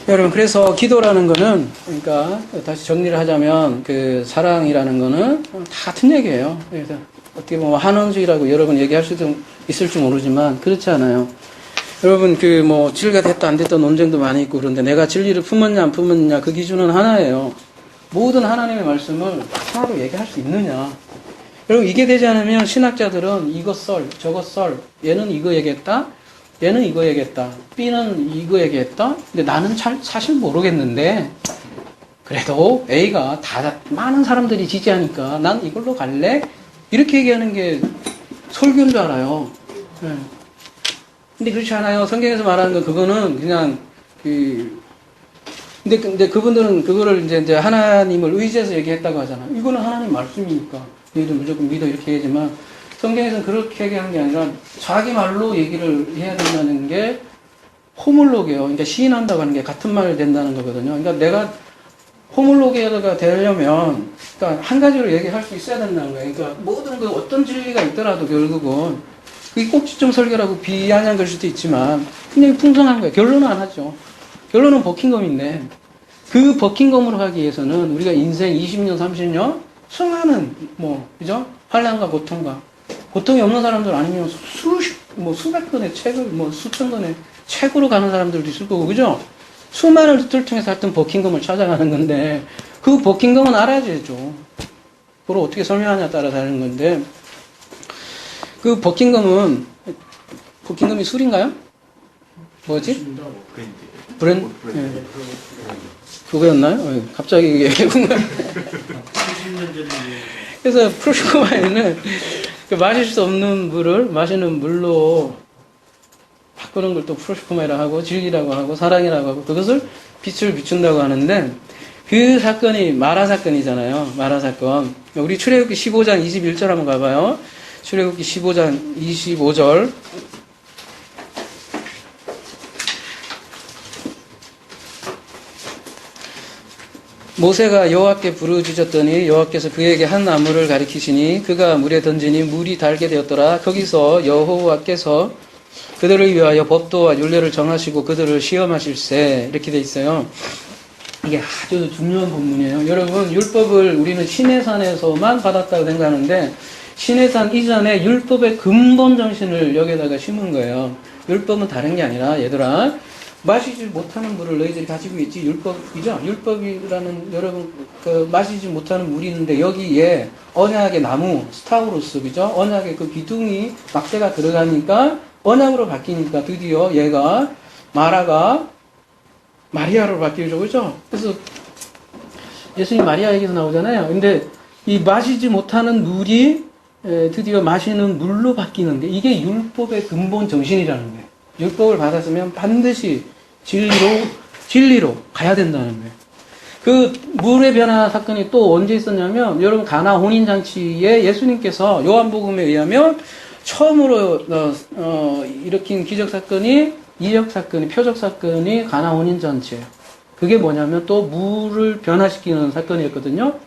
여러분, 그래서 기도라는 거는, 그러니까, 다시 정리를 하자면, 그, 사랑이라는 거는 다 같은 얘기예요. 그래서, 어떻게 보면, 한원주의라고 여러분 얘기할 수도 있을지 모르지만, 그렇지 않아요. 여러분, 진리가 됐다, 안 됐다 논쟁도 많이 있고, 그런데 내가 진리를 품었냐, 안 품었냐, 그 기준은 하나예요. 모든 하나님의 말씀을 하나로 얘기할 수 있느냐. 여러분, 이게 되지 않으면 신학자들은 이것 썰, 저것 썰, 얘는 이거 얘기했다, 얘는 이거 얘기했다. B는 이거 얘기했다. 근데 나는 사실 모르겠는데 그래도 A가 많은 사람들이 지지하니까 난 이걸로 갈래? 이렇게 얘기하는 게 설교인 줄 알아요. 네. 근데 그렇지 않아요. 성경에서 말하는 건 그거는 그냥 근데 그분들은 그거를 이제 하나님을 의지해서 얘기했다고 하잖아요. 이거는 하나님 말씀이니까 너희들 무조건 믿어 이렇게 얘기하지만 성경에서는 그렇게 얘기하는 게 아니라 자기 말로 얘기를 해야 된다는 게 호물록이에요. 그러니까 시인한다고 하는 게 같은 말이 된다는 거거든요. 그러니까 내가 호물록이가 되려면 그러니까 한 가지로 얘기할 수 있어야 된다는 거예요. 그러니까 모든 그 어떤 진리가 있더라도 결국은 그게 꼭지점 설교라고 비아냥 걸 수도 있지만 굉장히 풍성한 거예요. 결론은 안 하죠. 결론은 버킹검인데 그 버킹검으로 가기 위해서는 우리가 인생 20년, 30년 수많은 그죠? 환난과 고통이 없는 사람들 아니면 수백 권의 책을, 수천 권의 책으로 가는 사람들도 있을 거고, 그죠? 수많은 루트를 통해서 하여튼 버킹검을 찾아가는 건데, 그 버킹검은 알아야죠. 그걸 어떻게 설명하냐에 따라 다른 건데, 그 버킹검이 술인가요? 뭐지? 브랜드? 네. 그거였나요? 갑자기 얘기해본 거예요. 그래서 프로시코마이는 마실 수 없는 물을 마시는 물로 바꾸는 걸 또 프로시코마이라고 하고 진리라고 하고 사랑이라고 하고 그것을 빛을 비춘다고 하는데 그 사건이 마라 사건이잖아요. 마라 사건. 우리 출애굽기 15장 21절 한번 가봐요. 출애굽기 15장 25절. 모세가 여호와께 부르짖었더니 여호와께서 그에게 한 나무를 가리키시니 그가 물에 던지니 물이 달게 되었더라. 거기서 여호와께서 그들을 위하여 법도와 율례를 정하시고 그들을 시험하실세. 이렇게 돼 있어요. 이게 아주 중요한 본문이에요. 여러분, 율법을 우리는 시내산에서만 받았다고 생각하는데, 시내산 이전에 율법의 근본 정신을 여기다가 심은 거예요. 율법은 다른 게 아니라, 얘들아, 마시지 못하는 물을 너희들이 가지고 있지. 율법이죠? 율법이라는, 여러분, 마시지 못하는 물이 있는데, 여기에 언약의 나무, 스타우로스, 그죠? 언약의 그 기둥이, 막대가 들어가니까, 언약으로 바뀌니까 드디어 얘가, 마라가, 마리아로 바뀌죠, 그죠? 그래서 예수님 마리아 얘기도 나오잖아요. 근데 이 마시지 못하는 물이 드디어 마시는 물로 바뀌는데 이게 율법의 근본 정신이라는 거예요. 율법을 받았으면 반드시 진리로 가야 된다는 거예요. 그 물의 변화 사건이 또 언제 있었냐면 여러분 가나 혼인잔치에 예수님께서 요한복음에 의하면 처음으로 일으킨 기적 사건이 이적 사건이, 표적 사건이 가나 혼인잔치예요. 그게 뭐냐면 또 물을 변화시키는 사건이었거든요.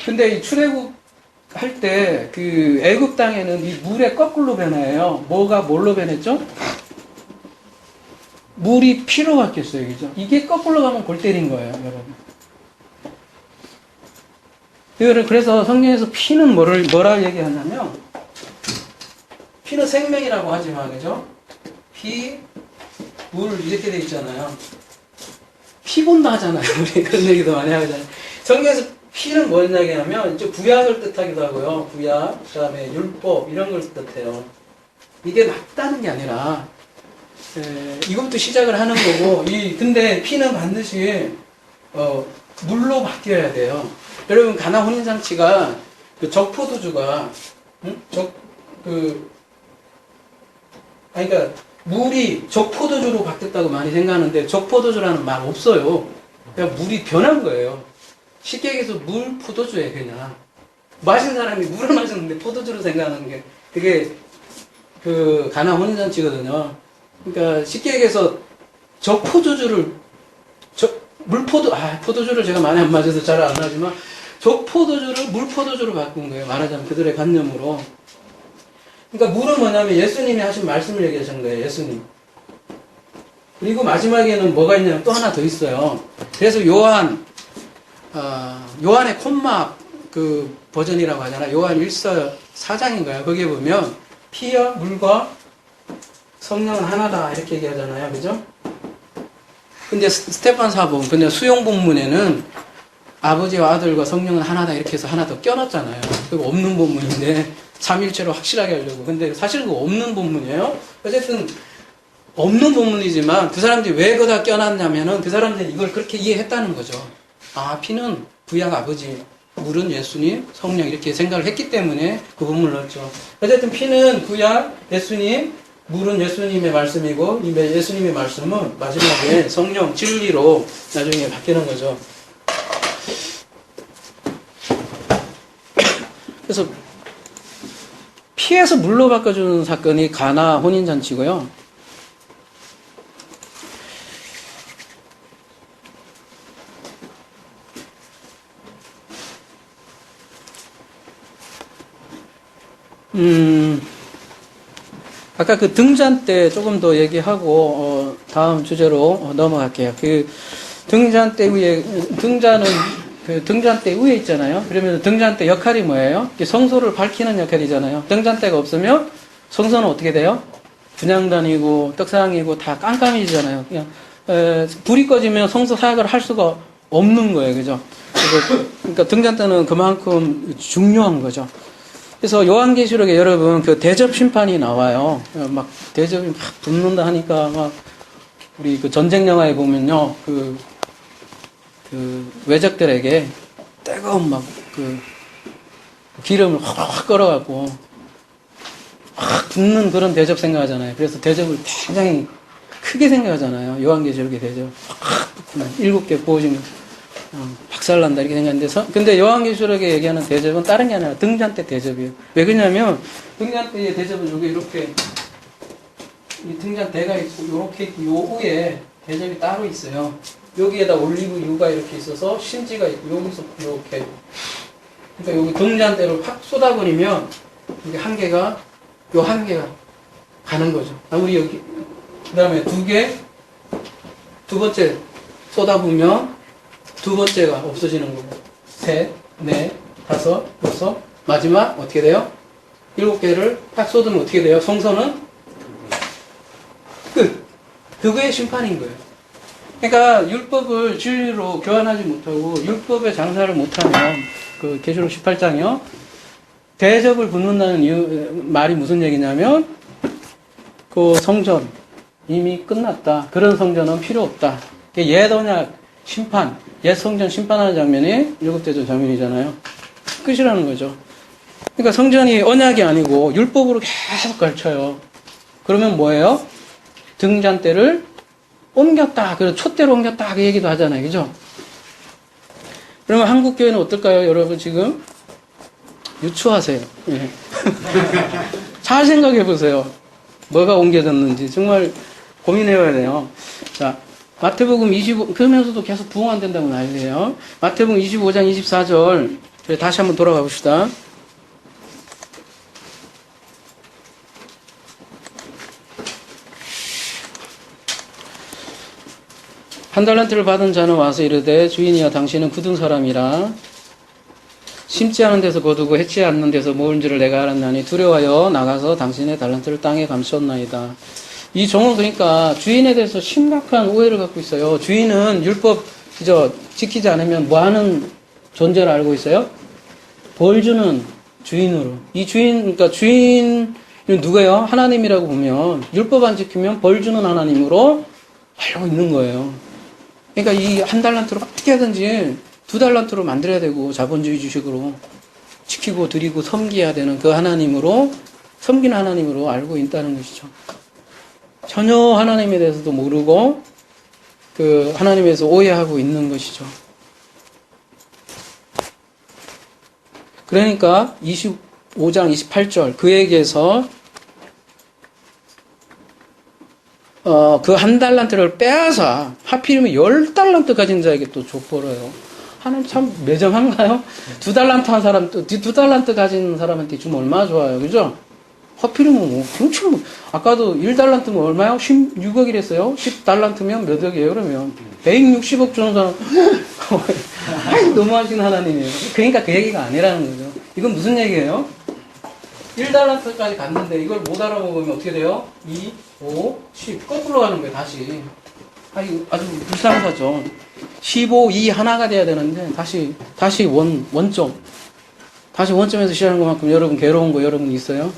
근데 이 출애굽 할 때 그 애굽 땅에는 이 물의 거꾸로 변화해요. 뭐가 뭘로 변했죠? 물이 피로 바뀌었어요. 그죠? 이게 거꾸로 가면 골 때린 거예요, 여러분. 그래서 성경에서 피는 뭐라 얘기하냐면 피는 생명이라고 하지만, 그죠? 피, 물 이렇게 돼 있잖아요. 피 본다 하잖아요. 우리 그런 얘기도 많이 하잖아요. 성경에서 피는 뭔 얘기냐면 이제 구약을 뜻하기도 하고요. 구약, 그 다음에 율법 이런 걸 뜻해요. 이게 맞다는 게 아니라 이것부터 시작을 하는 거고 근데 피는 반드시 물로 바뀌어야 돼요. 여러분 가나 혼인잔치가 그 적포도주가 그러니까 물이 적포도주로 바뀌었다고 많이 생각하는데 적포도주라는 말 없어요. 그냥 물이 변한 거예요. 쉽게 얘기해서 물 포도주예요. 그냥 마신 사람이 물을 마셨는데 포도주로 생각하는 게 그게 그 가나 혼인잔치거든요. 그러니까 쉽게 얘기해서 적포도주를 포도주를 제가 많이 안 마셔서 잘 안 하지만 적포도주를 물포도주로 바꾼 거예요. 말하자면 그들의 관념으로. 그러니까 물은 뭐냐면 예수님이 하신 말씀을 얘기하신 거예요. 예수님. 그리고 마지막에는 뭐가 있냐면 또 하나 더 있어요. 그래서 요한의 콤마 그 버전이라고 하잖아요. 요한 1서 4장인가요? 거기에 보면 피와 물과 성령은 하나다 이렇게 얘기하잖아요. 그죠? 근데 스테판 사본 근데 수용 본문에는 아버지와 아들과 성령은 하나다 이렇게 해서 하나 더 껴놨잖아요. 그거 없는 본문인데 삼일체로 확실하게 하려고. 근데 사실 그거 없는 본문이에요. 어쨌든 없는 본문이지만 그 사람들이 왜 그다 껴놨냐면은 그 사람들이 이걸 그렇게 이해했다는 거죠. 아, 피는 구약 아버지, 물은 예수님, 성령 이렇게 생각을 했기 때문에 그 본문을 넣었죠. 어쨌든 피는 구약 예수님, 물은 예수님의 말씀이고 이 예수님의 말씀은 마지막에 성령 진리로 나중에 바뀌는 거죠. 그래서 피에서 물로 바꿔주는 사건이 가나 혼인잔치고요. 아까 그 등잔 때 조금 더 얘기하고 다음 주제로 넘어갈게요. 그 등잔 때 위에 등잔은 그 등잔대 위에 있잖아요. 그러면 등잔대 역할이 뭐예요? 성소를 밝히는 역할이잖아요. 등잔대가 없으면 성소는 어떻게 돼요? 분향단이고 떡상이고 다 깜깜해지잖아요. 그냥 불이 꺼지면 성소 사역을 할 수가 없는 거예요. 그죠? 그러니까 등잔대는 그만큼 중요한 거죠. 그래서 요한계시록에 여러분 그 대접 심판이 나와요. 막 대접이 막 붙는다 하니까 막 우리 그 전쟁 영화에 보면요. 그 외적들에게 뜨거운 막 그 기름을 확 걸어갖고 확 붓는 그런 대접 생각하잖아요. 그래서 대접을 굉장히 크게 생각하잖아요. 요한계시록의 대접 확 붓는 7개 부어지면 박살난다 이렇게 생각하는데 근데 요한계시록에 얘기하는 대접은 다른 게 아니라 등잔대 대접이에요. 왜 그러냐면 등잔대의 대접은 여기 이렇게 이 등잔대가 있고 이렇게 있고 요 위에 대접이 따로 있어요. 여기에다 올리브 유가 이렇게 있어서 심지가 있고 여기서 이렇게 그러니까 여기 등잔대를 확 쏟아버리면 이게 한 개가 가는 거죠. 우리 여기 그 다음에 두 번째 쏟아부으면 두 번째가 없어지는 거고. 셋, 넷, 다섯, 여섯. 마지막 어떻게 돼요? 7개를 딱 쏟으면 어떻게 돼요? 성서는 끝. 그거의 심판인 거예요. 그러니까 율법을 진리로 교환하지 못하고 율법의 장사를 못하면 그 계시록 18장이요. 대접을 붙는다는 이유, 말이 무슨 얘기냐면 그 성전 이미 끝났다. 그런 성전은 필요 없다. 옛 언약 심판, 옛 성전 심판하는 장면이 율법대전 장면이잖아요. 끝이라는 거죠. 그러니까 성전이 언약이 아니고 율법으로 계속 가르쳐요. 그러면 뭐예요? 등잔대를 옮겼다. 그래서 촛대로 옮겼다. 그 얘기도 하잖아요. 그죠? 그러면 한국교회는 어떨까요? 여러분 지금 유추하세요. 예. 잘 생각해 보세요. 뭐가 옮겨졌는지 정말 고민해봐야 돼요. 자, 마태복음 25, 그러면서도 계속 부흥 안 된다고 난리예요. 마태복음 25장 24절. 다시 한번 돌아가 봅시다. 한 달란트를 받은 자는 와서 이르되 주인이여 당신은 굳은 사람이라 심지 않은 데서 거두고 해치 않는 데서 모은 줄을 내가 알았나니 두려워하여 나가서 당신의 달란트를 땅에 감추었나이다. 이 종은 그러니까 주인에 대해서 심각한 오해를 갖고 있어요. 주인은 율법 지키지 않으면 뭐하는 존재를 알고 있어요? 벌 주는 주인으로. 이 주인, 그러니까 주인은 누구예요? 하나님이라고 보면 율법 안 지키면 벌 주는 하나님으로 알고 있는 거예요. 그러니까 이 한 달란트로 어떻게 하든지 2달란트로 만들어야 되고 자본주의 주식으로 지키고 드리고 섬겨야 되는 그 하나님으로 섬기는 하나님으로 알고 있다는 것이죠. 전혀 하나님에 대해서도 모르고 그 하나님에서 오해하고 있는 것이죠. 그러니까 25장 28절 그에게서 그 한 달란트를 빼앗아 하필이면 10달란트 가진 자에게 또 족벌어요. 하나님 참 매정한가요? 2달란트 한 사람, 2달란트 가진 사람한테 주면 얼마나 좋아요. 그죠? 하필이면 뭐, 그렇죠. 뭐. 아까도 1달란트면 얼마요? 16억이랬어요? 10달란트면 몇 억이에요, 그러면? 160억 주는 사람. 너무 하신 하나님이에요. 그러니까 그 얘기가 아니라는 거죠. 이건 무슨 얘기예요? 1달란트까지 갔는데 이걸 못 알아먹으면 어떻게 돼요? 2, 5, 10. 거꾸로 가는 거예요, 다시. 아주 불쌍하죠. 15, 2 하나가 돼야 되는데, 다시 원점. 다시 원점에서 시작하는 것만큼 여러분 괴로운 거 여러분 있어요?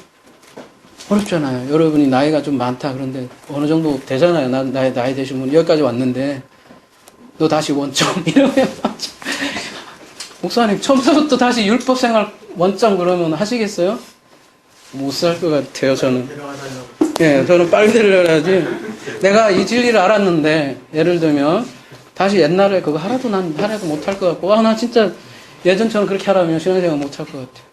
어렵잖아요. 여러분이 나이가 좀 많다. 그런데 어느 정도 되잖아요. 나이 되신 분 여기까지 왔는데, 너 다시 원점. 이러면, 목사님, 처음부터 다시 율법 생활 원점 그러면 하시겠어요? 못 살 것 같아요, 저는. 예, 저는 빨리 데려가야지. 내가 이 진리를 알았는데, 예를 들면, 다시 옛날에 그거 하나도 못할 것 같고, 나 진짜 예전처럼 그렇게 하라면 신앙생활 못할 것 같아요.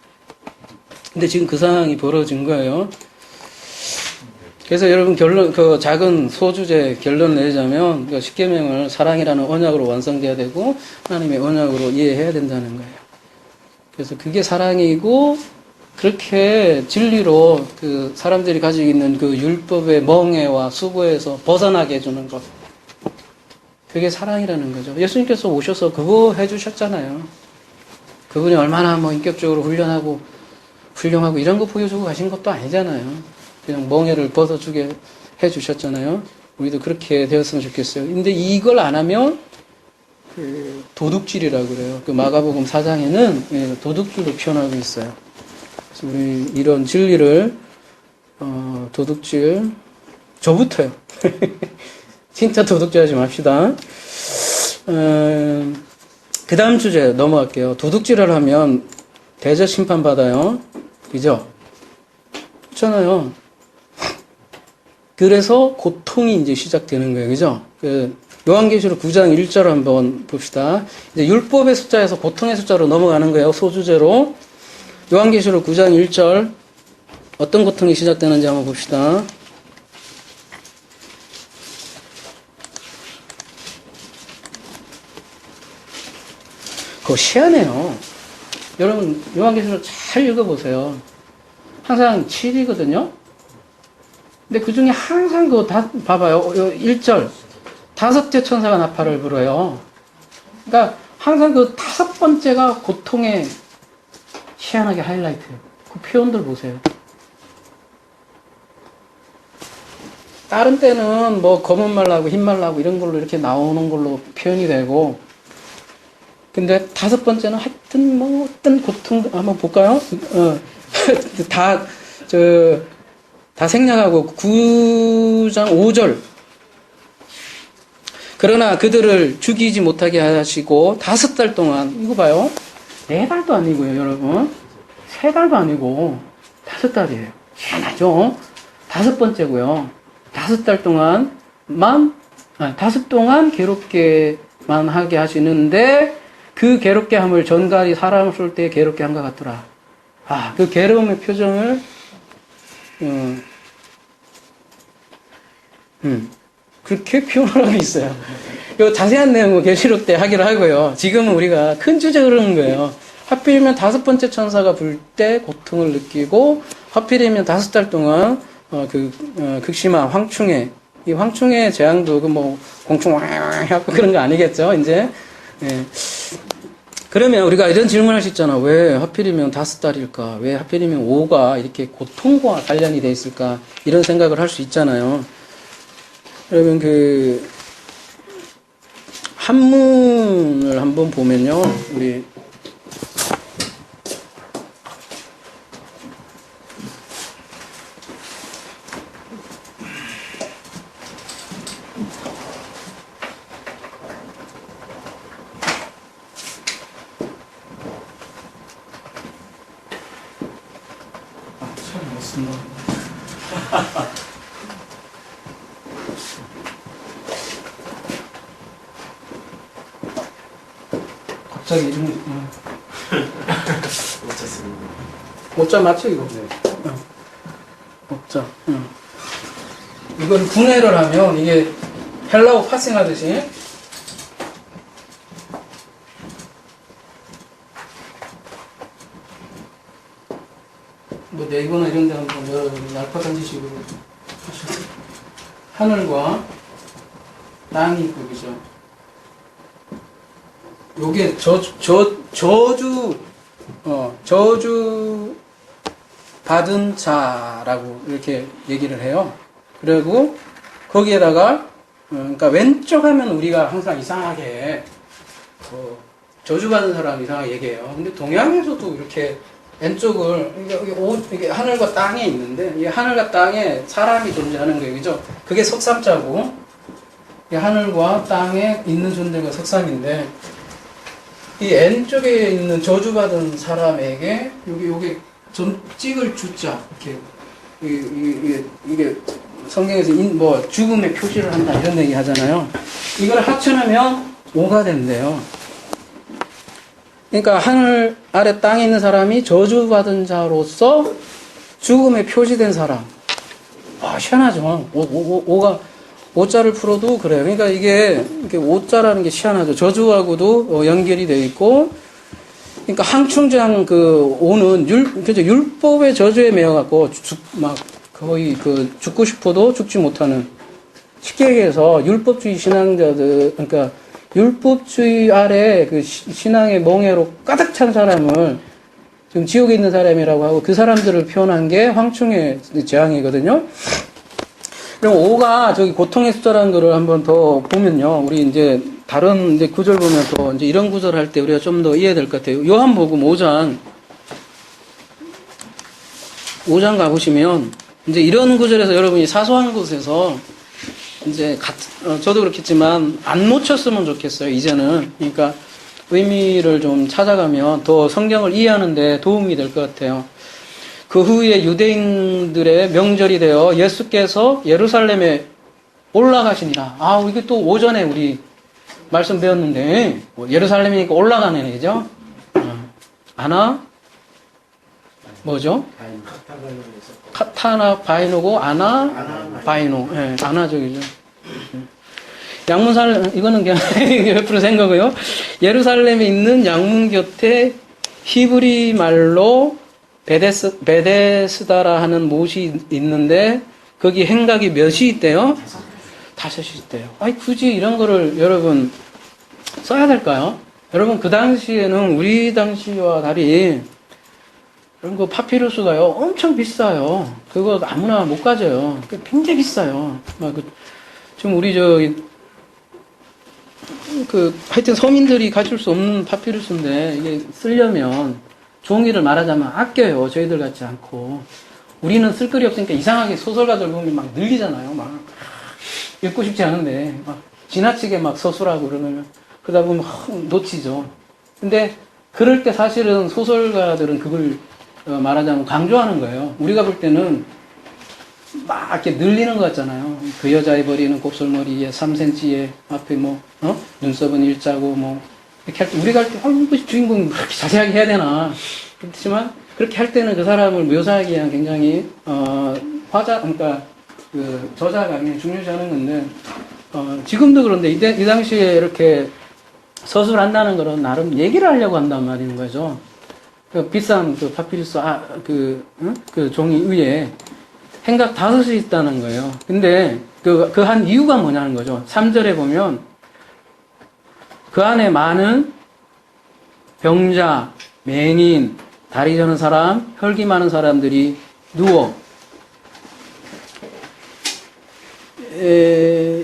근데 지금 그 상황이 벌어진 거예요. 그래서 여러분 그 작은 소주제 결론 내자면, 그 십계명을 사랑이라는 언약으로 완성돼야 되고, 하나님의 언약으로 이해해야 된다는 거예요. 그래서 그게 사랑이고, 그렇게 진리로 그 사람들이 가지고 있는 그 율법의 멍해와 수고에서 벗어나게 해주는 것. 그게 사랑이라는 거죠. 예수님께서 오셔서 그거 해주셨잖아요. 그분이 얼마나 뭐 인격적으로 훌륭하고 이런 거 보여주고 가신 것도 아니잖아요. 그냥 멍해를 벗어주게 해주셨잖아요. 우리도 그렇게 되었으면 좋겠어요. 근데 이걸 안 하면 그 도둑질이라고 그래요. 그 마가복음 4장에는 도둑질로 표현하고 있어요. 그래서 우리 이런 진리를 도둑질 저부터요. 진짜 도둑질 하지 맙시다. 그 다음 주제 넘어갈게요. 도둑질을 하면 대접 심판 받아요. 그죠? 그렇잖아요. 그래서 고통이 이제 시작되는 거예요. 그죠? 그 요한계시록 9장 1절 한번 봅시다. 이제 율법의 숫자에서 고통의 숫자로 넘어가는 거예요. 소주제로. 요한계시록 9장 1절 어떤 고통이 시작되는지 한번 봅시다. 그거 희한해요. 여러분 요한계시록 잘 읽어보세요. 항상 7이거든요. 근데 그 중에 항상 그거 다 봐봐요. 1절 5째 천사가 나팔을 불어요. 그러니까 항상 그 5번째가 고통의 희한하게 하이라이트예요. 그 표현들 보세요. 다른 때는 뭐 검은 말라고 흰 말라고 이런 걸로 이렇게 나오는 걸로 표현이 되고, 근데 5번째는 하여튼 뭐 어떤 고통 한번 볼까요? 다 생략하고 9장 5절. 그러나 그들을 죽이지 못하게 하시고 5달 동안, 이거 봐요. 4달도 아니고요, 여러분. 3달도 아니고 5달이에요. 희한하죠? 5번째고요. 5달 동안만, 5 동안 괴롭게만 하게 하시는데, 그 괴롭게 함을 전갈이 사람을 쏠 때 괴롭게 한 것 같더라. 그 괴로움의 표정을, 그렇게 표현을 하고 있어요. 요 자세한 내용은 계시록 때 하기로 하고요. 지금은 우리가 큰 주제 그러는 거예요. 하필이면 5번째 천사가 불 때 고통을 느끼고, 하필이면 5달 동안, 극심한 황충해. 이 황충해 재앙도 공충 하고 그런 거 아니겠죠, 이제. 예. 그러면 우리가 이런 질문할 수 있잖아. 왜 하필이면 5달일까? 왜 하필이면 5가 이렇게 고통과 관련이 돼 있을까? 이런 생각을 할 수 있잖아요. 여러분, 한문을 한번 보면요. 우리, 갑자기 이름이, 못 찾습니다. 오자 맞죠, 이거? 네. 오자. 이걸 분해를 하면 이게 헬라어 파생하듯이 뭐 네이버나 이런 데 한번 여러분 얄팍한 지식으로 하셔서 하늘과 땅이 있고, 그죠? 요게 저주 받은 자라고 이렇게 얘기를 해요. 그리고 거기에다가 그러니까 왼쪽 하면 우리가 항상 이상하게 저주받은 사람 이상하게 얘기해요. 근데 동양에서도 이렇게 왼쪽을 이게 하늘과 땅에 있는데, 이 하늘과 땅에 사람이 존재하는 거예요, 그죠? 그게 석삼자고, 이 하늘과 땅에 있는 존재가 석삼인데, 이 N쪽에 있는 저주받은 사람에게 요게 찍을 주자, 이렇게 이게 성경에서 죽음의 표시를 한다 이런 얘기 하잖아요. 이걸 합쳐놓으면 5가 된대요. 그러니까 하늘 아래 땅에 있는 사람이 저주받은 자로서 죽음에 표시된 사람. 희한하죠. 5자를 풀어도 그래요. 그러니까 이게 5자라는 게 희한하죠. 저주하고도 연결이 되어 있고, 그러니까 항충장 5는 그죠? 율법의 저주에 매여갖고 거의 죽고 싶어도 죽지 못하는, 쉽게 얘기해서 율법주의 신앙자들, 그러니까 율법주의 아래 신앙의 몽해로 가득 찬 사람을 지금 지옥에 있는 사람이라고 하고, 그 사람들을 표현한 게 황충의 재앙이거든요. 그럼 5가 저기 고통의 숫자라는 거를 한번 더 보면요. 우리 이제 다른 이제 구절 보면 또 이제 이런 구절 할 때 우리가 좀 더 이해될 것 같아요. 요한복음 5장 가보시면 이제 이런 구절에서 여러분이 사소한 곳에서 이제 저도 그렇겠지만 안 놓쳤으면 좋겠어요. 이제는. 그러니까 의미를 좀 찾아가면 더 성경을 이해하는 데 도움이 될 것 같아요. 그 후에 유대인들의 명절이 되어 예수께서 예루살렘에 올라가시니라. 이게 또 오전에 우리 말씀 배웠는데, 예루살렘이니까 올라가는 얘기죠? 아나? 뭐죠? 카타나 바이노고, 아나? 바이노. 예, 아나족이죠. 양문살, 이거는 그냥 옆으로 센 거고요. 예루살렘에 있는 양문 곁에 히브리 말로 베데스다라 하는 못이 있는데, 거기 행각이 몇이 있대요? 5이 있대요. 굳이 이런 거를 여러분 써야 될까요? 여러분, 그 당시에는 우리 당시와 달리 그런 거 파피루스가요, 엄청 비싸요. 그거 아무나 못 가져요. 굉장히 비싸요. 지금 우리 하여튼 서민들이 가질 수 없는 파피루스인데, 이게 쓰려면 종이를 말하자면 아껴요. 저희들 같지 않고. 우리는 쓸 거리 없으니까 이상하게 소설가들 보면 막 늘리잖아요. 막 읽고 싶지 않은데 막 지나치게 막 서술하고 그러면 그러다 보면 놓치죠. 근데 그럴 때 사실은 소설가들은 그걸 말하자면 강조하는 거예요. 우리가 볼 때는 막 이렇게 늘리는 것 같잖아요. 그 여자의 머리는 곱슬머리에 3cm에 앞에 눈썹은 일자고 이렇게 할 때 우리가 할 때 주인공이 막 이렇게 자세하게 해야 되나 그렇지만 그렇게 할 때는 그 사람을 묘사하기 위한 굉장히 그러니까 그 저자가 굉장히 중요시하는 건데 지금도 그런데 이 당시에 이렇게 서술한다는 거는 나름 얘기를 하려고 한단 말인 거죠. 그 비싼 그 파피루스 그 종이 위에 행각 5이 있다는 거예요. 근데 그 한 이유가 뭐냐는 거죠. 3절에 보면 그 안에 많은 병자, 맹인, 다리 저는 사람, 혈기 많은 사람들이 누워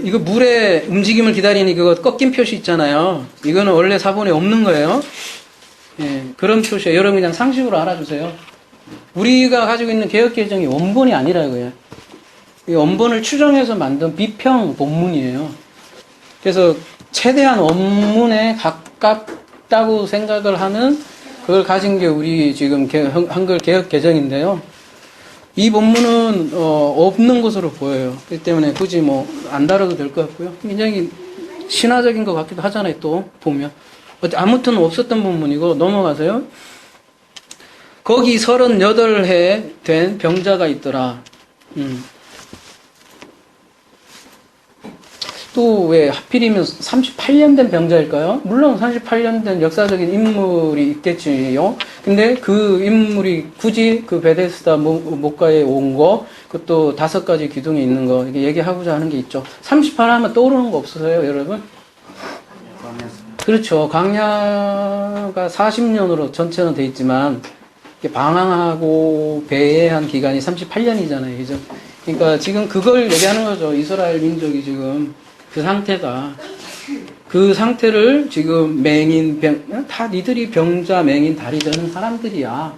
이거 물의 움직임을 기다리니 그거 꺾인 표시 있잖아요. 이거는 원래 사본에 없는 거예요. 그런 표시에 여러분 그냥 상식으로 알아주세요. 우리가 가지고 있는 개혁개정이 원본이 아니라고요. 이 원본을 추정해서 만든 비평 본문이에요. 그래서 최대한 원문에 가깝다고 생각을 하는 그걸 가진 게 우리 지금 한글 개혁개정인데요. 이 본문은 없는 것으로 보여요. 그렇기 때문에 굳이 안 다뤄도 될 것 같고요. 굉장히 신화적인 것 같기도 하잖아요. 또 보면 아무튼 없었던 본문이고 넘어가세요. 거기 38해 된 병자가 있더라. 또 왜 하필이면 38년 된 병자일까요? 물론 38년 된 역사적인 인물이 있겠지요. 근데 그 인물이 굳이 그 베데스다 목가에 온 거, 그것도 5가지 기둥이 있는 거, 이게 얘기하고자 하는 게 있죠. 38 하면 떠오르는 거 없으세요, 여러분? 그렇죠. 광야가 40년으로 전체는 돼 있지만, 방황하고 배회한 기간이 38년이잖아요. 그죠? 그러니까 지금 그걸 얘기하는 거죠. 이스라엘 민족이 지금 그 상태를 지금 맹인, 다 니들이 병자, 맹인, 다리 저는 사람들이야.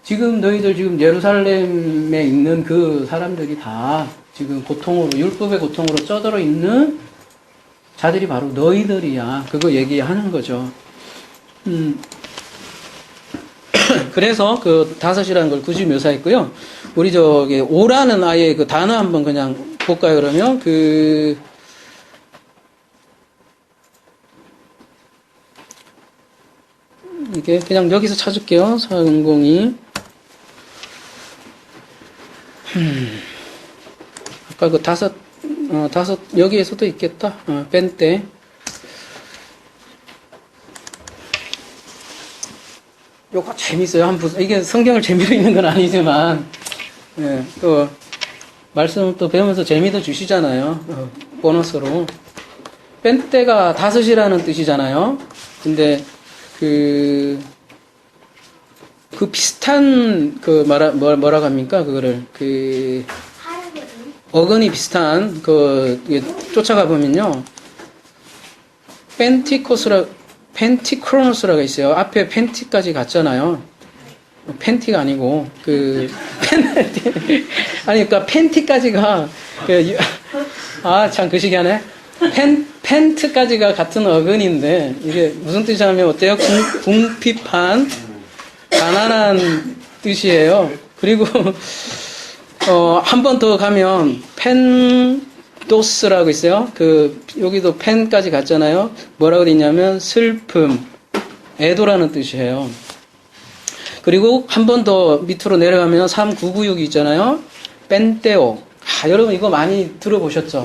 지금 너희들 지금 예루살렘에 있는 그 사람들이 다 지금 고통으로, 율법의 고통으로 쩌들어 있는 자들이 바로 너희들이야. 그거 얘기하는 거죠. 그래서 그 5이라는 걸 굳이 묘사했고요. 우리 오라는 아예 그 단어 한번 그냥 볼까요, 그러면? 이게 그냥 여기서 찾을게요. 400이. 아까 그 5, 여기에서도 있겠다. 뺀 때. 요거 재밌어요. 이게 성경을 재미로 읽는 건 아니지만, 또, 말씀을 또 배우면서 재미도 주시잖아요. 보너스로. 뺀 때가 5이라는 뜻이잖아요. 근데, 그 비슷한, 뭐라고 합니까? 그거를, 어근이 비슷한, 쫓아가 보면요. 펜티크로노스라고 있어요. 앞에 펜티까지 갔잖아요. 펜티가 아니고, 그러니까 펜티까지가, 참, 그 시기하네. 펜트까지가 같은 어근인데, 이게 무슨 뜻이냐면, 어때요? 궁핍한, 가난한 뜻이에요. 그리고, 한 번 더 가면, 펜도스라고 있어요. 여기도 펜까지 갔잖아요. 뭐라고 돼 있냐면, 슬픔, 애도라는 뜻이에요. 그리고 한 번 더 밑으로 내려가면 3996이 있잖아요. 펜테오. 여러분 이거 많이 들어보셨죠?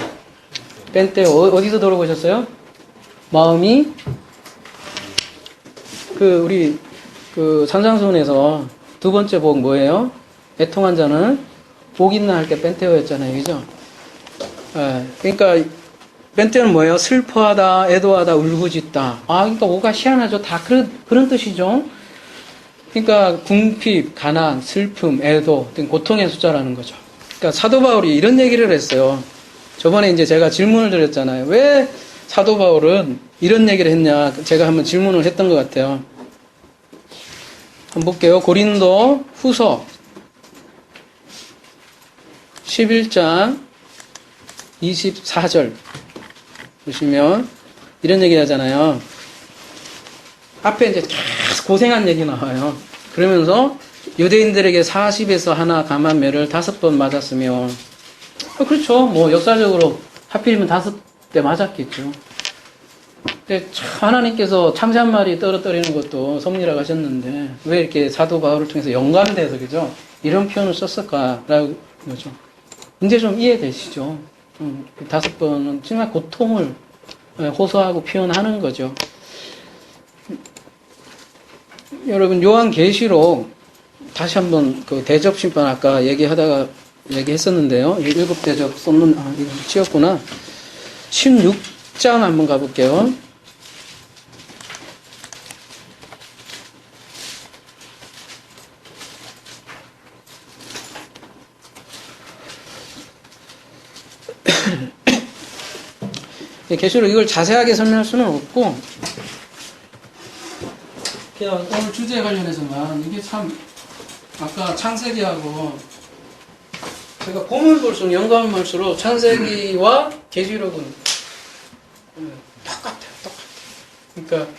펜테오. 어디서 들어보셨어요? 마음이, 우리, 산상수훈에서 2번째 복 뭐예요? 애통한 자는 복 있나 할 때 펜테오였잖아요. 그죠? 그러니까 맨 때는 뭐예요? 슬퍼하다, 애도하다, 울부짖다. 그러니까 오가 희한하죠. 다 그런 뜻이죠. 그러니까 궁핍, 가난, 슬픔, 애도 등 고통의 숫자라는 거죠. 그러니까 사도 바울이 이런 얘기를 했어요. 저번에 이제 제가 질문을 드렸잖아요. 왜 사도 바울은 이런 얘기를 했냐? 제가 한번 질문을 했던 것 같아요. 한번 볼게요. 고린도 후서 11장 24절 보시면 이런 얘기 하잖아요. 앞에 이제 계속 고생한 얘기 나와요. 그러면서 유대인들에게 40에서 하나 감한 매를 5번 맞았으며 그렇죠. 뭐 역사적으로 하필이면 5대 맞았겠죠. 근데 하나님께서 창세 한 마리 떨어뜨리는 것도 섭리라고 하셨는데 왜 이렇게 사도 바울을 통해서 연관돼서 그죠? 이런 표현을 썼을까라고 거죠. 이제 좀 이해되시죠? 5번은 정말 고통을 호소하고 표현하는 거죠. 여러분 요한계시록 다시 한번 그 대접심판 아까 얘기했었는데요. 7 대접 쏟는 이거 치웠구나. 16장 한번 가볼게요. 계시록 이걸 자세하게 설명할 수는 없고 그냥 오늘 주제에 관련해서만 이게 참 아까 창세기하고 제가 보면 볼수록 영감을 볼수록 창세기와 계시록은 똑같아요. 그러니까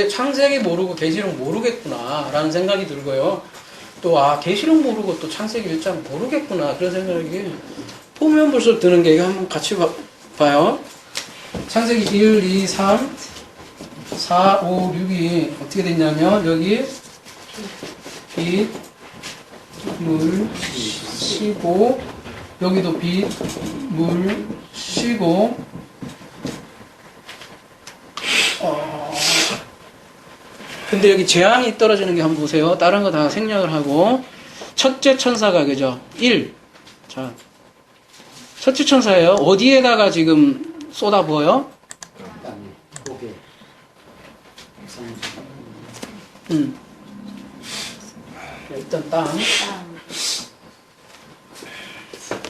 창세기 모르고 계시록 모르겠구나 라는 생각이 들고요. 또 계시록 모르고 또 창세기 1장 모르겠구나 그런 생각이 보면 볼수록 드는 게 이거 한번 같이 봐요. 창세기 1, 2, 3, 4, 5, 6이 어떻게 됐냐면 여기 빛, 물, 쉬고 여기도 빛, 물, 쉬고 근데 여기 재앙이 떨어지는 게 한번 보세요. 다른 거 다 생략을 하고 첫째 천사가 그죠? 1. 자, 첫째 천사예요. 어디에다가 지금 쏟아부어요? 일단 땅.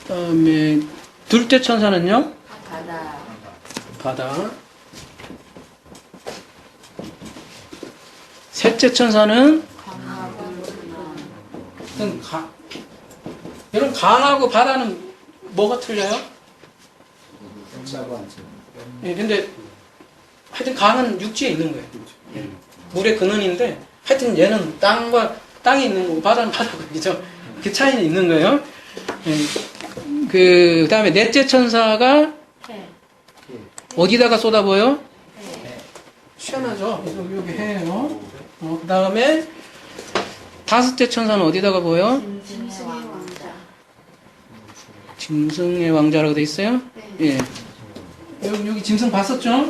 그다음에 둘째 천사는요? 바다. 셋째 천사는 여러분 강하고 바다는 뭐가 틀려요? 근데 하여튼 강은 육지에 있는 거예요. 물의 근원인데 하여튼 얘는 땅이 있는 거고 바다는 바다고 그죠? 그 차이는 있는 거예요. 그 다음에 넷째 천사가 어디다가 쏟아부어요? 시원하죠? 여기 해요. 그 다음에 다섯째 천사는 어디다가 보여요? 짐승의 왕자라고 돼 있어요? 예. 여기 짐승 봤었죠?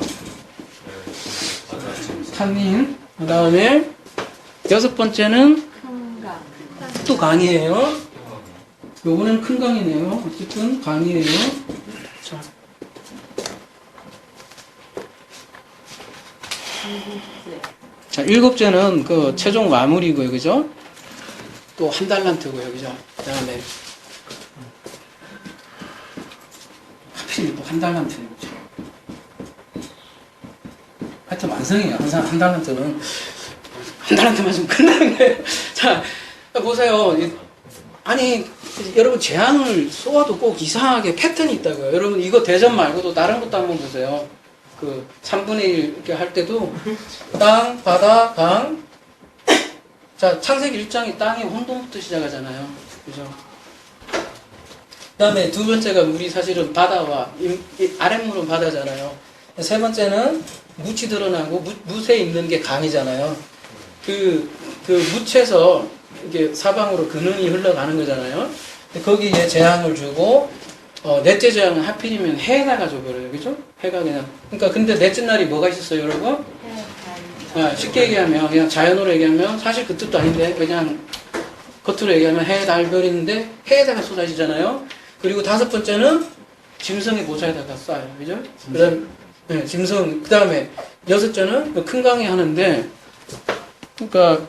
탄닌. 그 다음에 여섯 번째는 또 강이에요. 요거는 큰 강이네요. 어쨌든 강이에요. 자, 일곱째는 그 최종 마무리고요. 그죠? 또 한 달란트고요. 그죠? 그 다음에 하필 또 한 달란트네요. 하여튼 완성이에요. 항상 한 달란트는 한 달란트만 좀 끝나는 거예요. 자, 보세요. 아니, 여러분 재앙을 쏘아도 꼭 이상하게 패턴이 있다고요. 여러분 이거 대전 말고도 다른 것도 한번 보세요. 그 3분의 1 이렇게 할 때도 땅, 바다, 강. 자, 창세기 1장이 땅이 혼돈부터 시작하잖아요. 그죠? 그 다음에 두 번째가 물이 사실은 바다와 아랫물은 바다잖아요. 세 번째는 묻이 드러나고 묻에 있는 게 강이잖아요. 그 묻에서 이게 사방으로 근원이 흘러가는 거잖아요. 거기에 재앙을 주고 넷째 재앙은 하필이면 해에다가 줘버려요. 그죠? 해가 그냥. 그러니까 근데 넷째 날이 뭐가 있었어요, 여러분? 쉽게 얘기하면 그냥 자연으로 얘기하면 사실 그 뜻도 아닌데 그냥 겉으로 얘기하면 해, 달, 별인데 해에다가 쏟아지잖아요. 그리고 다섯 번째는 짐승의 모자에다가 쌓아요. 그죠? 그 다음에, 네, 짐승, 그 다음에 여섯째는 큰 강의 하는데, 그러니까,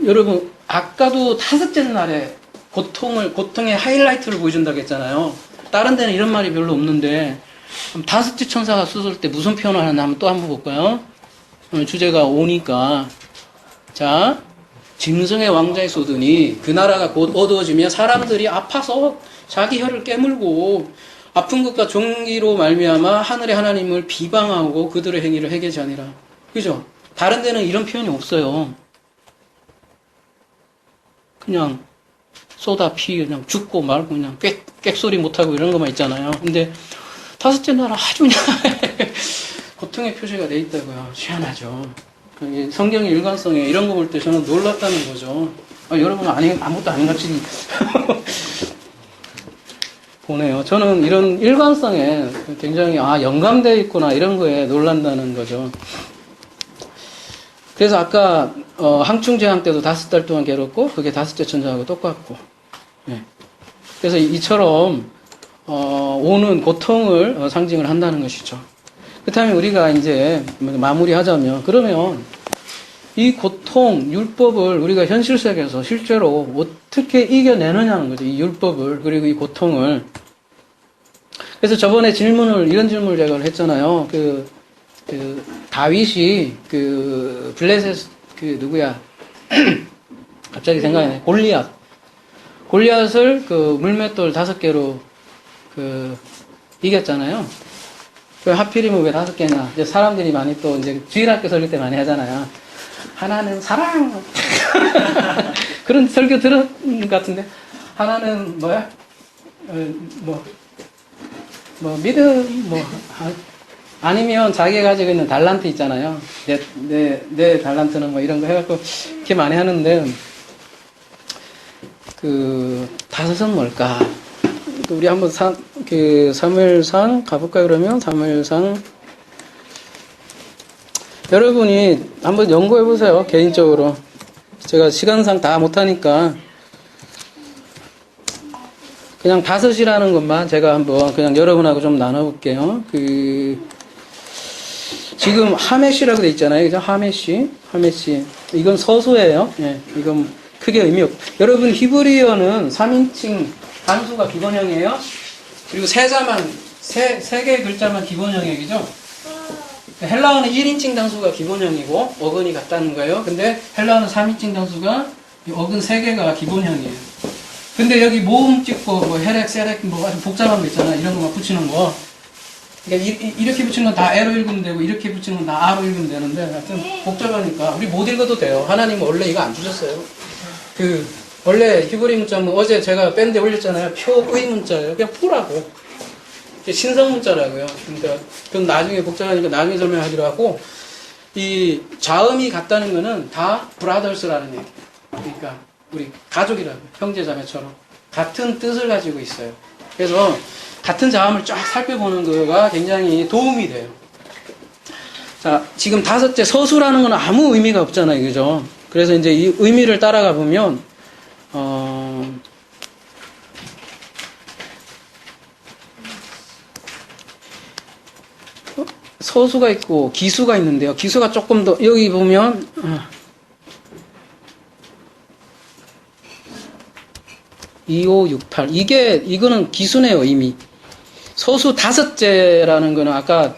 여러분, 아까도 다섯째 날에 고통의 하이라이트를 보여준다고 했잖아요. 다른 데는 이런 말이 별로 없는데, 다섯째 천사가 쏟을 때 무슨 표현을 하나 또 한번 볼까요? 오늘 주제가 오니까. 자, 짐승의 왕자에 쏟으니 그 나라가 곧 어두워지며 사람들이 아파서 자기 혀를 깨물고 아픈 것과 종기로 말미암아 하늘의 하나님을 비방하고 그들의 행위를 회개하지 아니라. 그죠? 다른 데는 이런 표현이 없어요. 그냥 쏟아 그냥 죽고 말고 그냥 꽥소리 못하고 이런 것만 있잖아요. 근데 다섯째 나라 아주 그냥 고통의 표시가 돼 있다고요. 희한하죠. 성경의 일관성에 이런 거 볼 때 저는 놀랐다는 거죠. 여러분은 아무것도 아닌 같이 보네요. 저는 이런 일관성에 굉장히 연관되어 있구나 이런 거에 놀란다는 거죠. 그래서 아까 항충제왕 때도 5달 동안 괴롭고 그게 다섯째 천사하고 똑같고. 예. 그래서 이처럼 오는 고통을 상징을 한다는 것이죠. 그렇다면 우리가 이제 마무리하자면 그러면 이 고통, 율법을 우리가 현실 세계에서 실제로 어떻게 이겨내느냐는 거죠. 이 율법을 그리고 이 고통을. 그래서 저번에 이런 질문을 제가 했잖아요. 다윗이 블레셋 누구야? 갑자기 생각이 나네. 골리앗을 물맷돌 5개로 이겼잖아요. 하필이면 왜 5개냐? 이제 사람들이 많이 또 이제 주일학교 설교 때 많이 하잖아요. 하나는 사랑. 그런 설교 들은 것 같은데. 하나는 뭐야? 믿음, 아니면 자기가 가지고 있는 달란트 있잖아요. 내 달란트는 뭐 이런 거 해갖고 이렇게 많이 하는데, 다섯은 뭘까? 우리 한번 사무엘상 가볼까요, 그러면? 사무엘상. 여러분이 한번 연구해보세요, 개인적으로. 제가 시간상 다 못하니까. 그냥 다섯이라는 것만 제가 한번 그냥 여러분하고 좀 나눠볼게요. 지금 하메시라고 돼 있잖아요. 그죠? 하메시. 이건 서수예요. 예, 이건 크게 의미 없고. 여러분, 히브리어는 3인칭 단수가 기본형이에요. 그리고 세 개의 글자만 기본형이죠. 헬라어는 1인칭 단수가 기본형이고 어근이 같다는 거예요. 근데 헬라어는 3인칭 단수가 어근 3개가 기본형이에요. 근데 여기 모음 찍고 혈액, 세렉 아주 복잡한 거 있잖아. 이런 거만 붙이는 거. 그러니까 이렇게 붙이는 건 다 L로 읽으면 되고 이렇게 붙이는 건 다 R로 읽으면 되는데 하여튼 복잡하니까 우리 못 읽어도 돼요. 하나님은 원래 이거 안 주셨어요. 원래 히브리 문자는 어제 제가 밴드에 올렸잖아요. 표의 문자예요. 그냥 푸라고. 신성 문자라고요. 그러니까 그건 나중에 복잡하니까 나중에 설명하기로 하고 이 자음이 같다는 거는 다 브라더스라는 얘기. 그러니까 우리 가족이라고 형제자매처럼 같은 뜻을 가지고 있어요. 그래서 같은 자음을 쫙 살펴보는 거가 굉장히 도움이 돼요. 자, 지금 다섯째 서수라는 건 아무 의미가 없잖아요, 그죠? 그래서 이제 이 의미를 따라가 보면 서수가 있고 기수가 있는데요. 기수가 조금 더 여기 보면 2568 이거는 기수네요. 이미 서수 다섯째라는 거는 아까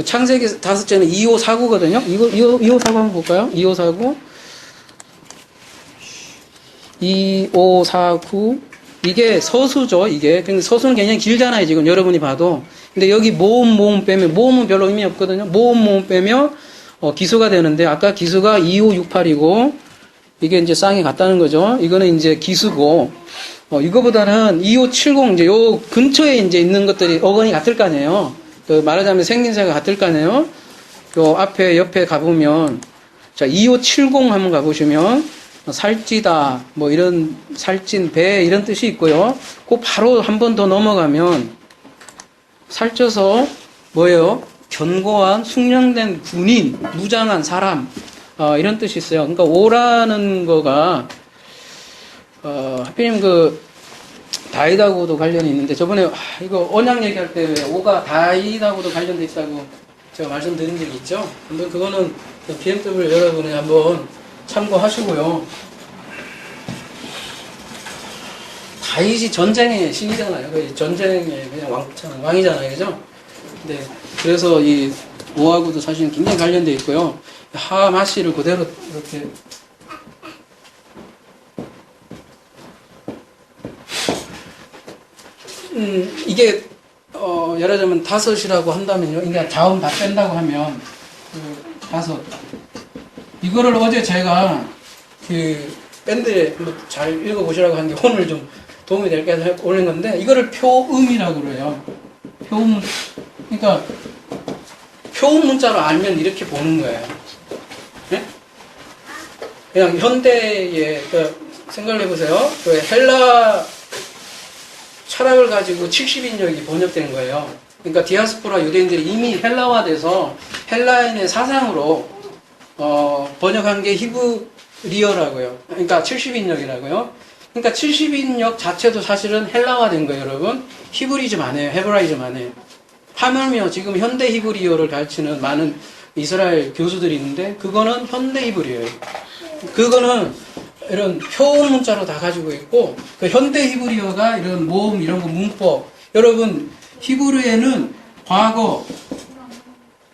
창세기 다섯째는 2549거든요. 2549 한번 볼까요? 2549 이게 서수죠. 이게 근데 서수는 굉장히 길잖아요. 지금 여러분이 봐도. 근데 여기 모음 빼면 모음은 별로 의미 없거든요. 모음 빼면 기수가 되는데 아까 기수가 2568이고 이게 이제 쌍이 같다는 거죠. 이거는 이제 기수고 이거보다는 2570 이제 요 근처에 이제 있는 것들이 어근이 같을 거 아니에요. 말하자면 생긴새가 같을 거 아니에요. 요 앞에 옆에 가보면 자 2570 한번 가보시면 살찌다 뭐 이런 살찐 배 이런 뜻이 있고요. 그 바로 한 번 더 넘어가면 살쪄서 뭐예요? 견고한 숙련된 군인, 무장한 사람 이런 뜻이 있어요. 그러니까 오라는 거가 하필이면 다이다하고도 관련이 있는데 저번에 이거 언약 얘기할 때 왜 오가 다이다하고도 관련돼 있다고 제가 말씀드린 적이 있죠. 근데 그거는 BMW 여러분이 한번 참고하시고요. 다윗이 전쟁의 신이잖아요. 그 전쟁의 그냥 왕이잖아요, 그죠? 근데 그래서 이 오하고도 사실은 굉장히 관련돼 있고요. 하마시를 그대로 이렇게 이게 예를 들면 다섯이라고 한다면요. 그러니까 자음 다 뺀다고 하면 그 다섯. 이거를 어제 제가 그 밴드에 잘 읽어보시라고 한 게 오늘 좀 도움이 될게 해서 올린 건데 이거를 표음이라고 그래요. 표음. 그러니까 표음 문자로 알면 이렇게 보는 거예요. 네? 그냥 현대에 생각을 해보세요. 그 헬라 철학을 가지고 70인역이 번역된 거예요. 그러니까 디아스포라 유대인들이 이미 헬라화돼서 헬라인의 사상으로 번역한 게 히브리어라고요. 그러니까 70인역이라고요. 그러니까 70인역 자체도 사실은 헬라화된 거예요, 여러분. 히브리즘 아니에요. 헤브라이즘 아니에요. 하물며 지금 현대 히브리어를 가르치는 많은 이스라엘 교수들이 있는데 그거는 현대 히브리어예요. 그거는 이런 표음 문자로 다 가지고 있고 그 현대 히브리어가 이런 모음 이런 거 문법 여러분 히브리어에는 과거,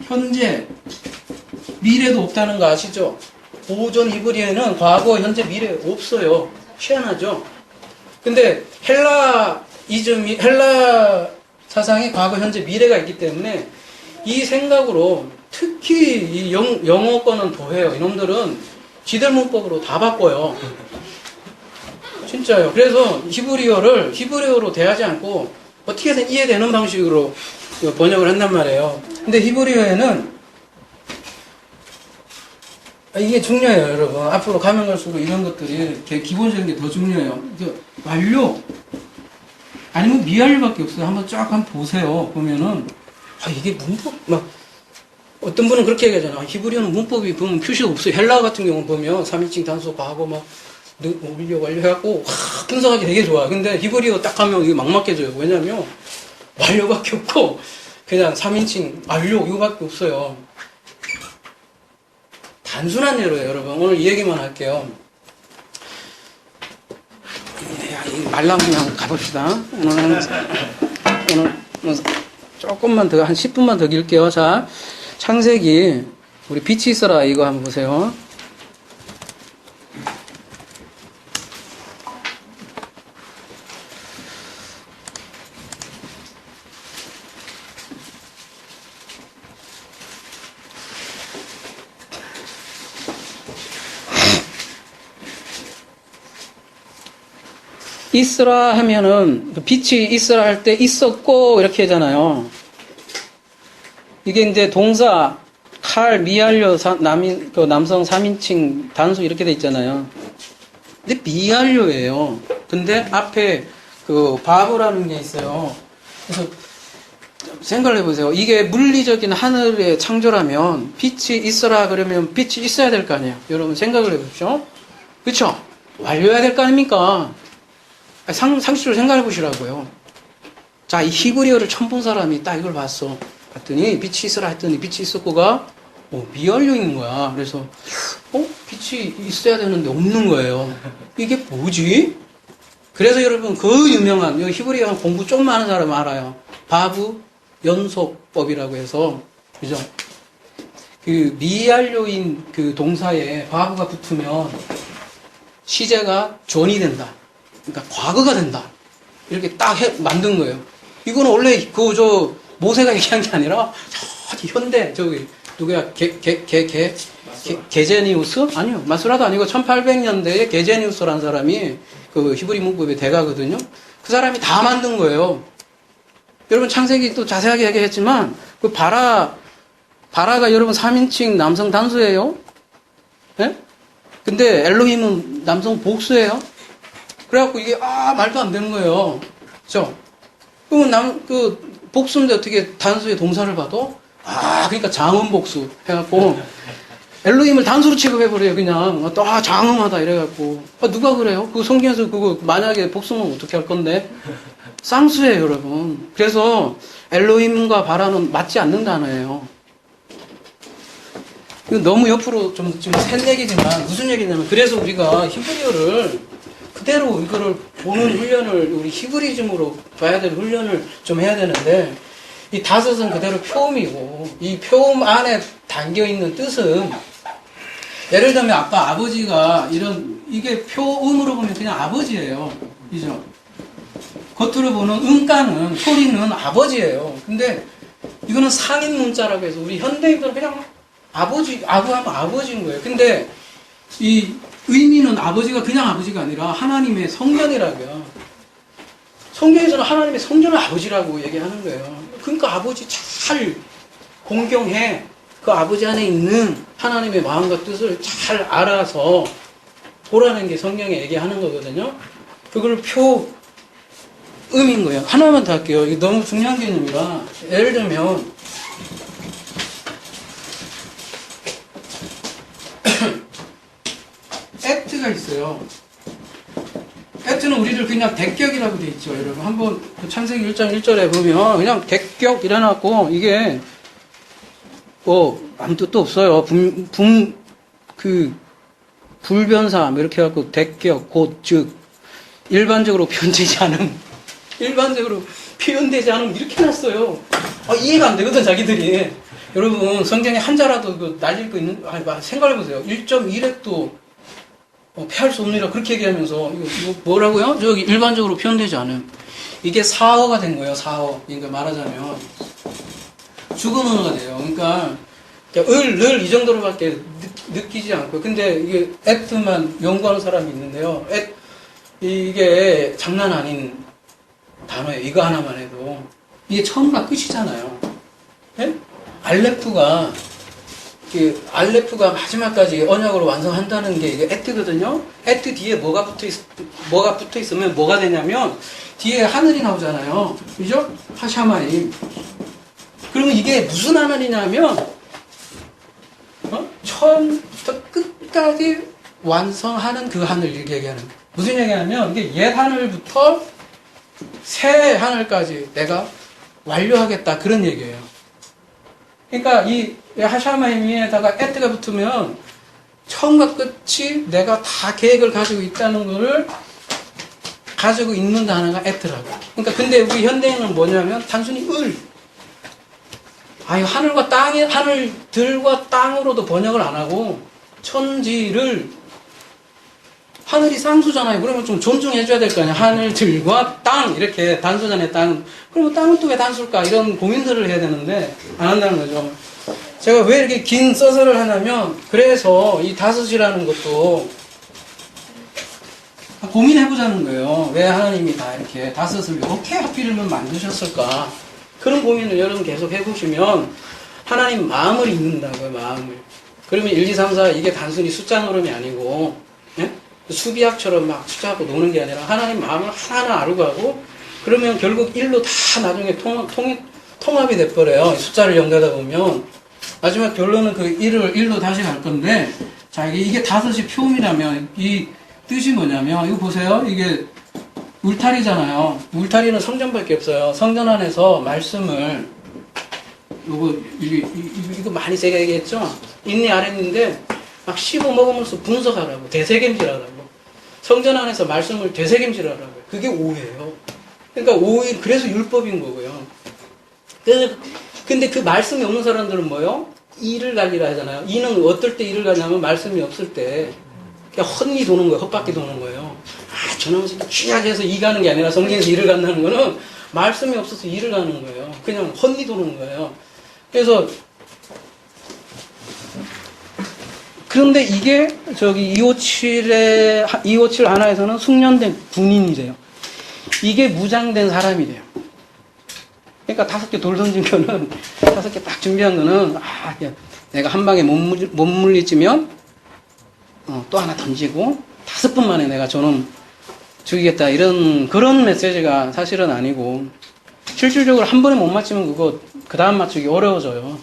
현재, 미래도 없다는 거 아시죠? 고전 히브리어에는 과거, 현재, 미래 없어요. 희한하죠? 근데 헬라 사상이 과거, 현재, 미래가 있기 때문에 이 생각으로 특히 이 영어권은 더해요. 이놈들은 지들 문법으로 다 바꿔요. 진짜요. 그래서 히브리어를 히브리어로 대하지 않고 어떻게든 이해되는 방식으로 번역을 한단 말이에요. 근데 히브리어에는 이게 중요해요, 여러분. 앞으로 가면 갈수록 이런 것들이 기본적인 게 더 중요해요. 완료 아니면 미완료밖에 없어요. 한번 보세요. 보면은 이게 문법 막 어떤 분은 그렇게 얘기하잖아요. 히브리어는 문법이 보면 표시가 없어요. 헬라 같은 경우는 보면 3인칭 단수 과거 막 완료해갖고 분석하기 되게 좋아요. 근데 히브리어 딱 하면 이게 막막해져요. 왜냐면 완료밖에 없고 그냥 3인칭 완료 이거밖에 없어요. 단순한 예로예요, 여러분. 오늘 이 얘기만 할게요. 말랑 그냥 가봅시다. 오늘 조금만 더, 한 10분만 더 길게요. 자, 창세기, 우리 빛이 있어라, 이거 한번 보세요. 있으라 하면은 빛이 있으라 할 때 있었고 이렇게 하잖아요. 이게 이제 동사 칼 미완료 남성 3인칭 단수 이렇게 돼 있잖아요. 근데 미완료예요. 근데 앞에 그 바브라는 게 있어요. 그래서 생각을 해보세요. 이게 물리적인 하늘의 창조라면 빛이 있어라 그러면 빛이 있어야 될 거 아니에요. 여러분 생각을 해보십시오. 그렇죠? 완료해야 될 거 아닙니까? 상식적으로 생각해 보시라고요. 자, 이 히브리어를 처음 본 사람이 딱 이걸 봤어. 봤더니 빛이 있으라 했더니 빛이 있었고가 미완료인 거야. 그래서 빛이 있어야 되는데 없는 거예요. 이게 뭐지? 그래서 여러분 그 유명한 히브리어 공부 좀 많은 사람 알아요. 바브 연속법이라고 해서 그죠? 그 미완료인 그 동사에 바브가 붙으면 시제가 존이 된다. 그러니까 과거가 된다. 이렇게 딱 만든 거예요. 이거는 원래 모세가 얘기한 게 아니라 현대 누구야 게제니우스? 아니요. 마스라도 아니고 1800년대에 게제니우스라는 사람이 그 히브리 문법의 대가거든요. 그 사람이 다 만든 거예요. 여러분 창세기 또 자세하게 얘기했지만 그 바라가 여러분 3인칭 남성 단수예요. 예? 근데 엘로힘은 남성 복수예요. 그래갖고 이게 말도 안 되는 거예요. 그죠? 그러면 복수인데 어떻게 단수의 동사를 봐도 그러니까 장음복수 해갖고 엘로힘을 단수로 취급해버려요, 그냥. 장엄하다, 이래갖고. 누가 그래요? 그 성경에서 그거 만약에 복수면 어떻게 할 건데? 쌍수예요, 여러분. 그래서 엘로힘과 바라는 맞지 않는 단어예요. 너무 옆으로 좀 센 얘기지만, 무슨 얘기냐면, 그래서 우리가 히브리어를 그대로 이거를 보는 훈련을, 우리 히브리즘으로 봐야 될 훈련을 좀 해야 되는데, 이 다섯은 그대로 표음이고, 이 표음 안에 담겨있는 뜻은, 예를 들면 아까 아버지가 이게 표음으로 보면 그냥 아버지예요. 그죠? 겉으로 보는 음가는, 소리는 아버지예요. 근데 이거는 상인 문자라고 해서 우리 현대인들은 그냥 아부하면 아버지인 거예요. 근데 이 의미는 아버지가 그냥 아버지가 아니라 하나님의 성전이라고요. 성경에서는 하나님의 성전을 아버지라고 얘기하는 거예요. 그러니까 아버지 잘 공경해. 그 아버지 안에 있는 하나님의 마음과 뜻을 잘 알아서 보라는 게 성경에 얘기하는 거거든요. 그걸 표음인 거예요. 하나만 더 할게요. 이게 너무 중요한 개념이라. 예를 들면 액트가 있어요. 액트는 우리들 그냥 대격이라고 돼 있죠, 여러분. 한번 창세기 1장 1절에 보면 그냥 대격 이래놨고 이게 아무 뜻도 없어요. 불변사, 이렇게 해갖고, 대격, 곧, 즉, 일반적으로 표현되지 않음, 이렇게 놨어요. 이해가 안 되거든, 자기들이. 여러분, 성경에 한자라도 날릴 거 있는, 생각해보세요. 1.1획도 패할 수 없느니라, 그렇게 얘기하면서, 이거 뭐라고요? 저기, 일반적으로 표현되지 않음. 이게 사어가 된 거예요, 사어. 그러니까 말하자면. 죽은 언어가 돼요. 그러니까 늘 이 정도로밖에 느끼지 않고. 근데 이게 액트만 연구하는 사람이 있는데요. 이게 장난 아닌 단어예요. 이거 하나만 해도. 이게 처음과 끝이잖아요. 네? 알레프가 마지막까지 언약으로 완성한다는 게 이게 액트거든요. 액트 뒤에 뭐가 붙어 있으면 뭐가 되냐면 뒤에 하늘이 나오잖아요. 그죠? 하샤마임. 그러면 이게 무슨 하늘이냐면 처음부터 끝까지 완성하는 그 하늘, 이렇게 얘기하는 거예요. 무슨 얘기냐면 이게 옛 하늘부터 새 하늘까지 내가 완료하겠다, 그런 얘기예요. 그러니까 이 하샤마임에다가 에트가 붙으면 처음과 끝이 내가 다 계획을 가지고 있다는 거를 가지고 있는 단어가 에트라고. 그러니까 근데 우리 현대인은 뭐냐면 단순히 하늘들과 땅으로도 번역을 안 하고, 천지를, 하늘이 쌍수잖아요. 그러면 좀 존중해줘야 될 거 아니야. 하늘들과 땅, 이렇게 단수잖아요, 땅. 그러면 땅은 또 왜 단수일까? 이런 고민들을 해야 되는데, 안 한다는 거죠. 제가 왜 이렇게 긴 서술을 하냐면, 그래서 이 다섯이라는 것도 고민해보자는 거예요. 왜 하나님이 다 이렇게 다섯을 이렇게 하필이면 만드셨을까? 그런 고민을 여러분 계속 해보시면 하나님 마음을 읽는다고요, 마음을. 그러면 1, 2, 3, 4 이게 단순히 숫자 노름이 아니고, 예? 수비학처럼 막 숫자하고 노는 게 아니라 하나님 마음을 하나하나 알고 가고, 그러면 결국 1로 다 나중에 통합이 돼버려요. 숫자를 연결하다 보면. 마지막 결론은 그 1로 다시 갈 건데, 자, 이게 다섯이 표음이라면 이 뜻이 뭐냐면, 이거 보세요. 이게 울타리잖아요. 울타리는 성전밖에 없어요. 성전 안에서 말씀을, 이거 많이 제가 얘기했죠? 인내 아랫인데, 막 씹어 먹으면서 분석하라고, 되새김질하라고. 성전 안에서 말씀을 되새김질하라고. 그게 오해예요. 그러니까 그래서 율법인 거고요. 근데 그 말씀이 없는 사람들은 뭐요? 이를 갈리라 하잖아요. 이는 어떨 때 이를 갈냐면 말씀이 없을 때, 그냥 헛니 도는 거예요. 헛바퀴 도는 거예요. 저놈은 귀하게 해서 이 가는 게 아니라 성경에서 이를 간다는 거는 말씀이 없어서 이를 가는 거예요. 그냥 헛니 도는 거예요. 그런데 이게 257 하나에서는 숙련된 군인이래요. 이게 무장된 사람이래요. 그러니까 5개 돌 던진 거는, 5개 딱 준비한 거는, 내가 한 방에 못 물리치면, 또 하나 던지고, 5분 만에 내가 저놈 죽이겠다, 그런 메시지가 사실은 아니고, 실질적으로 한 번에 못 맞추면 그 다음 맞추기 어려워져요.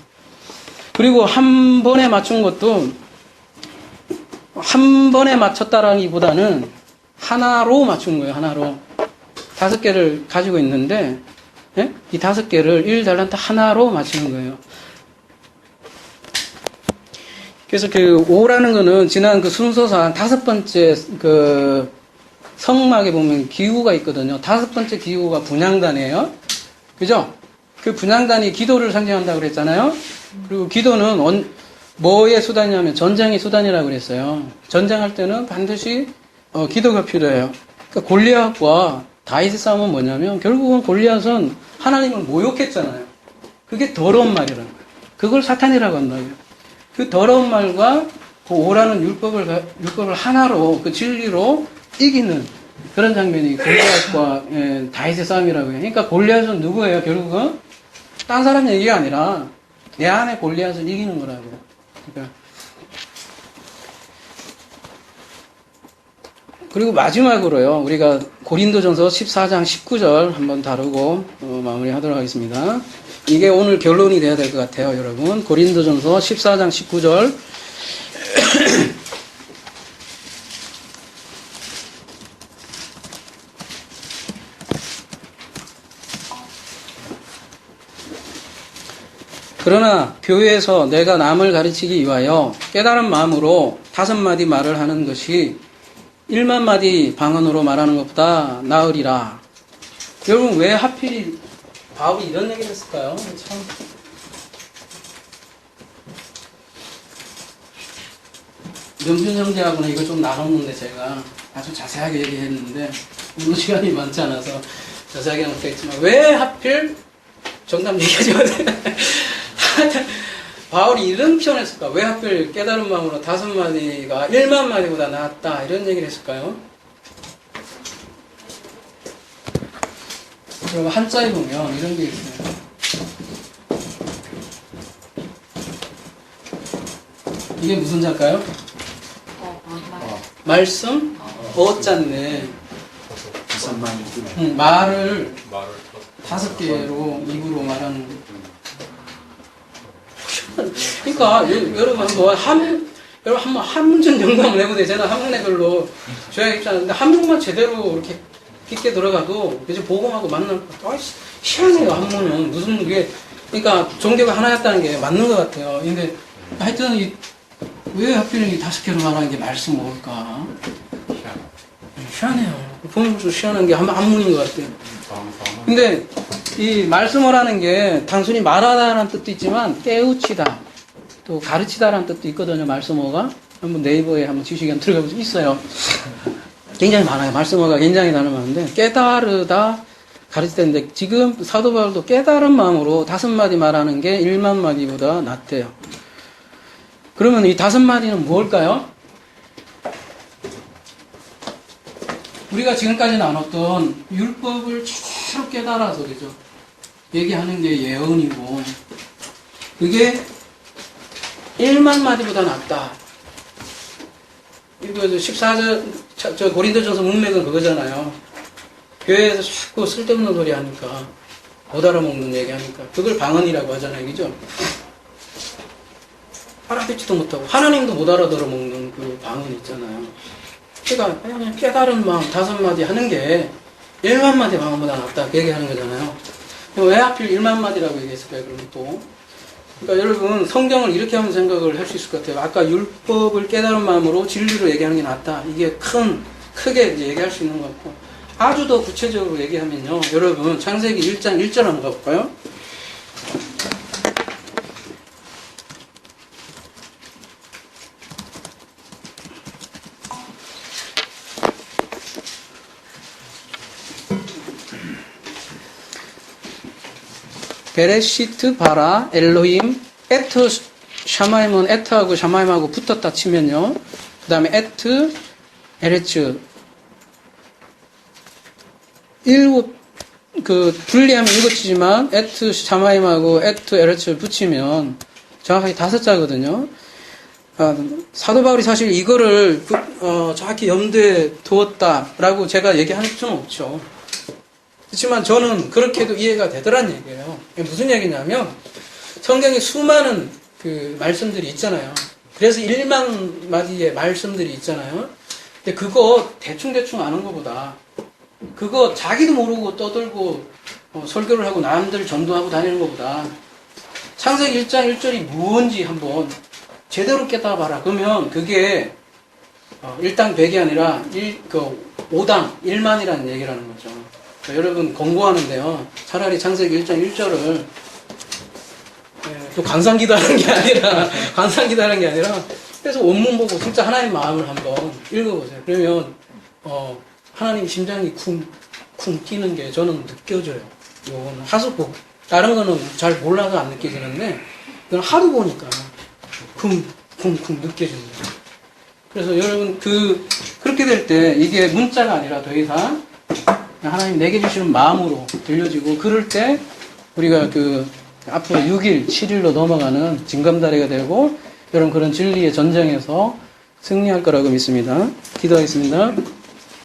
그리고 한 번에 맞춘 것도 한 번에 맞췄다라기보다는 하나로 맞춘 거예요. 하나로. 5개를 가지고 있는데, 예? 이 5개를 1달란트 하나로 맞추는 거예요. 그래서 그 5라는 거는 지난 그 순서상 5번째 그 성막에 보면 기구가 있거든요. 5번째 기구가 분향단이에요. 그죠? 그 분향단이 기도를 상징한다고 그랬잖아요. 그리고 기도는 뭐의 수단이냐면 전쟁의 수단이라고 그랬어요. 전쟁할 때는 반드시 기도가 필요해요. 그러니까 골리앗과 다윗의 싸움은 뭐냐면 결국은 골리앗은 하나님을 모욕했잖아요. 그게 더러운 말이라는 거예요. 그걸 사탄이라고 한다고요. 그 더러운 말과 그 오라는 율법을 하나로 그 진리로 이기는 그런 장면이 골리앗과 다윗의 싸움이라고 해요. 그러니까 골리앗은 누구예요? 결국은 딴 사람 얘기가 아니라 내 안에 골리앗을 이기는 거라고. 그러니까 그리고 마지막으로요. 우리가 고린도전서 14장 19절 한번 다루고 마무리하도록 하겠습니다. 이게 오늘 결론이 돼야 될 것 같아요, 여러분. 고린도전서 14장 19절. 그러나 교회에서 내가 남을 가르치기 위하여 깨달은 마음으로 5마디 말을 하는 것이 1만 마디 방언으로 말하는 것보다 나으리라. 여러분, 왜 하필 바울이 이런 얘기를 했을까요? 참. 명준 형제하고는 이걸 좀 나눴는데 제가 아주 자세하게 얘기했는데 오늘 시간이 많지 않아서 자세하게는 못했지만 왜 하필 정답 얘기하지 마세요. 바울이 이런 표현을 했을까? 왜 하필 깨달은 마음으로 5마디가 1만 마디보다 낫다 이런 얘기를 했을까요? 그럼 한자에 보면 이런 게 있어요. 이게 무슨 자일까요? 말씀? 어짠네. 말을 5개로 입으로 말하는. 그러니까 여러분 한번 한 문제 정도만 내고 되잖아. 한 문제별로 줘야 입잖아. 한문만 제대로 이렇게 깊게 들어가도 이제 복음하고 맞는 것. 희한해요. 한문은 무슨 그게 그러니까 종교가 하나였다는 게 맞는 것 같아요. 근데 하여튼 왜 하필 이 5개로 말하는 게 말씀 뭘까? 희한해요. 보면서 희한한 게 한문인 것 같아요. 근데 이 말씀어라는 게 단순히 말하다라는 뜻도 있지만 깨우치다 또 가르치다라는 뜻도 있거든요. 말씀어가 한번 네이버에 한번 지식에 한번 들어가 보시면 있어요. 굉장히 많아요. 말씀어가 굉장히 많은데 깨달으다 가르치다인데 지금 사도 바울도 깨달은 마음으로 5마디 말하는 게 1만 마디보다 낫대요. 그러면 이 5마디는 뭘까요? 우리가 지금까지 나눴던 율법을 최로 깨달아서 그죠? 얘기하는 게 예언이고 그게 1만 마디보다 낫다. 이거 14절 고린도전서 문맥은 그거잖아요. 교회에서 자꾸 쓸데없는 소리 하니까 못 알아먹는 얘기 하니까 그걸 방언이라고 하잖아요. 그죠? 알아듣지도 못하고 하나님도 못 알아들어 먹는 그 방언 있잖아요. 그러니까 그냥 깨달은 마음 5마디 하는 게 1만 마디 방언보다 낫다 그 얘기하는 거잖아요. 왜 하필 1만 마디라고 얘기했을까요? 그럼 또 그러니까 여러분 성경을 이렇게 하면 생각을 할 수 있을 것 같아요. 아까 율법을 깨달은 마음으로 진리로 얘기하는 게 낫다. 이게 크게 이제 얘기할 수 있는 것 같고 아주 더 구체적으로 얘기하면요. 여러분 창세기 1장 1절 한번 가볼까요? 베레시트 바라 엘로힘 에트 샤마임은 에트하고 샤마임하고 붙었다 치면요. 그 다음에 에트 에레츠 7 분리하면 7치지만 에트 샤마임하고 에트 에레츠를 붙이면 정확하게 5자거든요. 사도 바울이 사실 이거를 정확히 염두에 두었다라고 제가 얘기할 수는 없죠. 그렇지만 저는 그렇게도 이해가 되더란 얘기예요. 무슨 얘기냐면 성경에 수많은 그 말씀들이 있잖아요. 그래서 1만 마디의 말씀들이 있잖아요. 근데 그거 대충대충 아는 것보다 그거 자기도 모르고 떠들고 설교를 하고 남들 전도하고 다니는 것보다 창세기 1장 1절이 무언지 한번 제대로 깨달아봐라. 그러면 그게 1당 100이 아니라 5당 1만이라는 얘기라는 거죠. 그러니까 여러분 권고하는데요. 차라리 창세기 1장 1절을 또 관상기도하는 게 아니라 관상기도하는 게 아니라 그래서 원문 보고 진짜 하나님 마음을 한번 읽어보세요. 그러면 하나님 심장이 쿵쿵 뛰는 게 저는 느껴져요. 이거는 하숙복 다른 거는 잘 몰라서 안 느껴지는데 이건 하루 보니까 쿵쿵쿵 느껴집니다. 그래서 여러분 그렇게 될 때 이게 문자가 아니라 더 이상 하나님 내게 주시는 마음으로 들려지고 그럴 때 우리가 앞으로 6일, 7일로 넘어가는 징검다리가 되고 여러분 그런 진리의 전쟁에서 승리할 거라고 믿습니다. 기도하겠습니다.